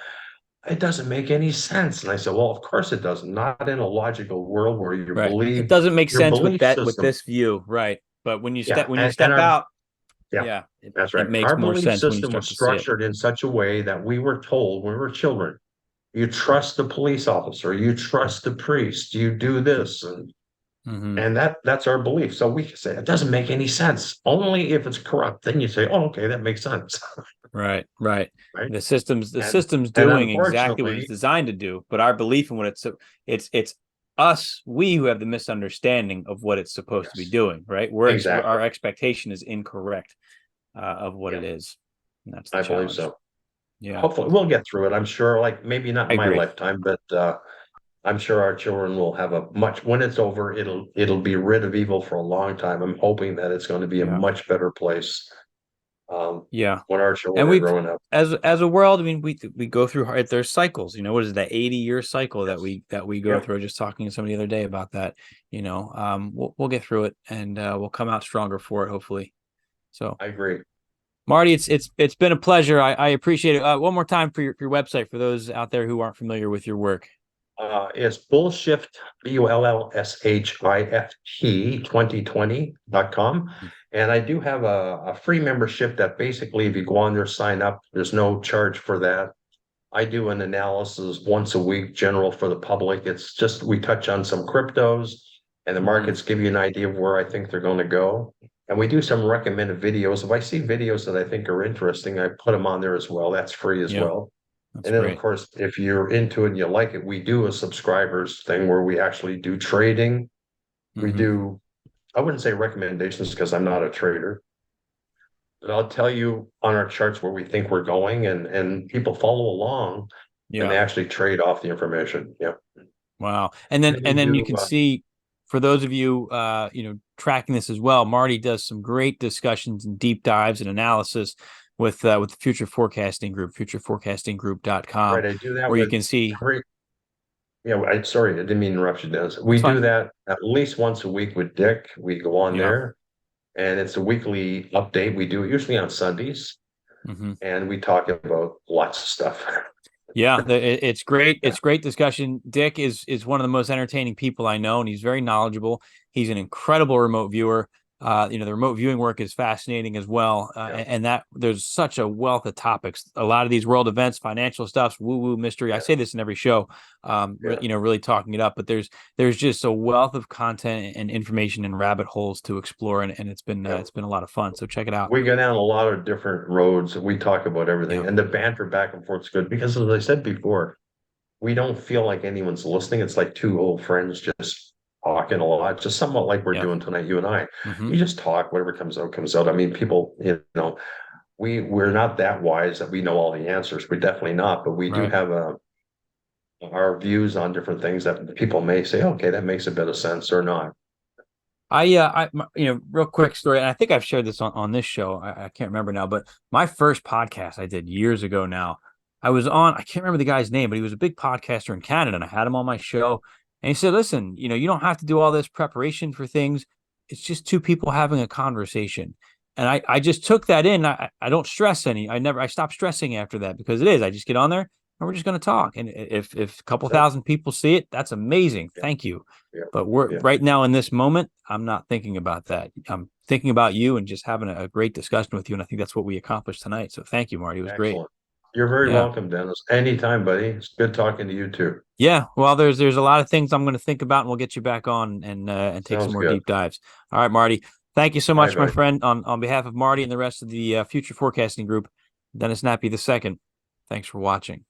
it doesn't make any sense. And I said, well, of course it doesn't. Not in a logical world where Right. It doesn't make your sense with belief with system. this view, right? But when you Yeah. And step our, out, yeah, yeah, it, that's it right. makes Our more belief sense when you system was start to see it. structured in such a way that we were told when we were children, you trust the police officer, you trust the priest, you do this. Mm-hmm. And that's our belief. So we can say it doesn't make any sense. Only if it's corrupt, then you say, oh, okay, that makes sense. Right, right. Right. The And system's and doing exactly what it's unfortunately, designed to do, but our belief in what it's us, we who have the misunderstanding of what it's supposed to be yes, doing, right? exactly. Our expectation is incorrect of what Yeah, it is. And that's the I believe challenge. so. Yeah, Hopefully we'll get through it. I'm sure, like maybe not I in my agree. lifetime, but I'm sure our children will have a much when it's over, it'll be rid of evil for a long time. I'm hoping that it's going to be a Yeah, much better place yeah. when our And children are we've growing up. as a world, I mean, we go through hard. There's cycles. What is that 80-year cycle that Yes. we go Yep. through? Just talking to somebody the other day about that. We'll get through it, and we'll come out stronger for it, hopefully. So, I agree. Martee, it's been a pleasure. I appreciate it. One more time for your website for those out there who aren't familiar with your work. It's bullshift, bullshift 2020.com. And I do have a free membership that basically, if you go on there, sign up, there's no charge for that. I do an analysis once a week, general for the public. It's just we touch on some cryptos and the Mm-hmm. markets give you an idea of where I think they're going to go. And we do some recommended videos. If I see videos that I think are interesting, I put them on there as well. That's free as Yeah. well. That's And then, of great. course, if you're into it and you like it, we do a subscribers thing where we actually do trading. We Hmm. do, I wouldn't say recommendations because I'm not a trader, but I'll tell you on our charts where we think we're going, and people follow along and they Yeah. actually trade off the information. Yeah. Wow. And we And then you do, can see, for those of you tracking this as well, Martee does some great discussions and deep dives and analysis with the Future Forecasting Group, futureforecastinggroup.com, right. I do that where you with can see. every, yeah, sorry, I didn't mean to interrupt you, Dennis. That's We do fine. that at least once a week with Dick. We go on Yeah. there and it's a weekly update. We do it usually on Sundays Hmm. and we talk about lots of stuff. Yeah, it's great. Yeah. It's great discussion. Dick is one of the most entertaining people I know, and he's very knowledgeable. He's an incredible remote viewer. The remote viewing work is fascinating as well, Yeah. and that there's such a wealth of topics. A lot of these world events, financial stuff, woo woo mystery. I Yeah. say this in every show, Yeah. really talking it up. But there's just a wealth of content and information and rabbit holes to explore, and Yeah. it's been a lot of fun. So check it out. We go down a lot of different roads. We talk about everything, Yeah, and the banter back and forth is good because, as I said before, we don't feel like anyone's listening. It's like two old friends just talking a lot, just somewhat like we're yeah. doing tonight, you and I. Hmm. We just talk, whatever comes out, comes out. I mean, people, we're not that wise that we know all the answers. We're definitely not, but we do Right. have our views on different things that people may say, okay, that makes a bit of sense or not. Real quick story, and I think I've shared this on this show. I can't remember now, but my first podcast I did years ago now, I was on, I can't remember the guy's name, but he was a big podcaster in Canada, and I had him on my show. And he said, listen, you don't have to do all this preparation for things. It's just two people having a conversation. And I just took that in. I don't stress I stopped stressing after that because it is. I just get on there and we're just going to talk. And if a couple That's it. thousand people see it, that's amazing. Yeah, Thank you. yeah, But we're yeah. right now in this moment, I'm not thinking about that. I'm thinking about you and just having a great discussion with you. And I think that's what we accomplished tonight. So thank you, Martee. It was great. Excellent. You're very Yeah. welcome, Dennis. Anytime, buddy. It's good talking to you too. Yeah. Well, there's a lot of things I'm going to think about, and we'll get you back on and take some Sounds more good. deep dives. All right, Martee. Thank you so Bye, much, my buddy. friend. On behalf of Martee and the rest of the Future Forecasting Group, Dennis Nappi II. Thanks for watching.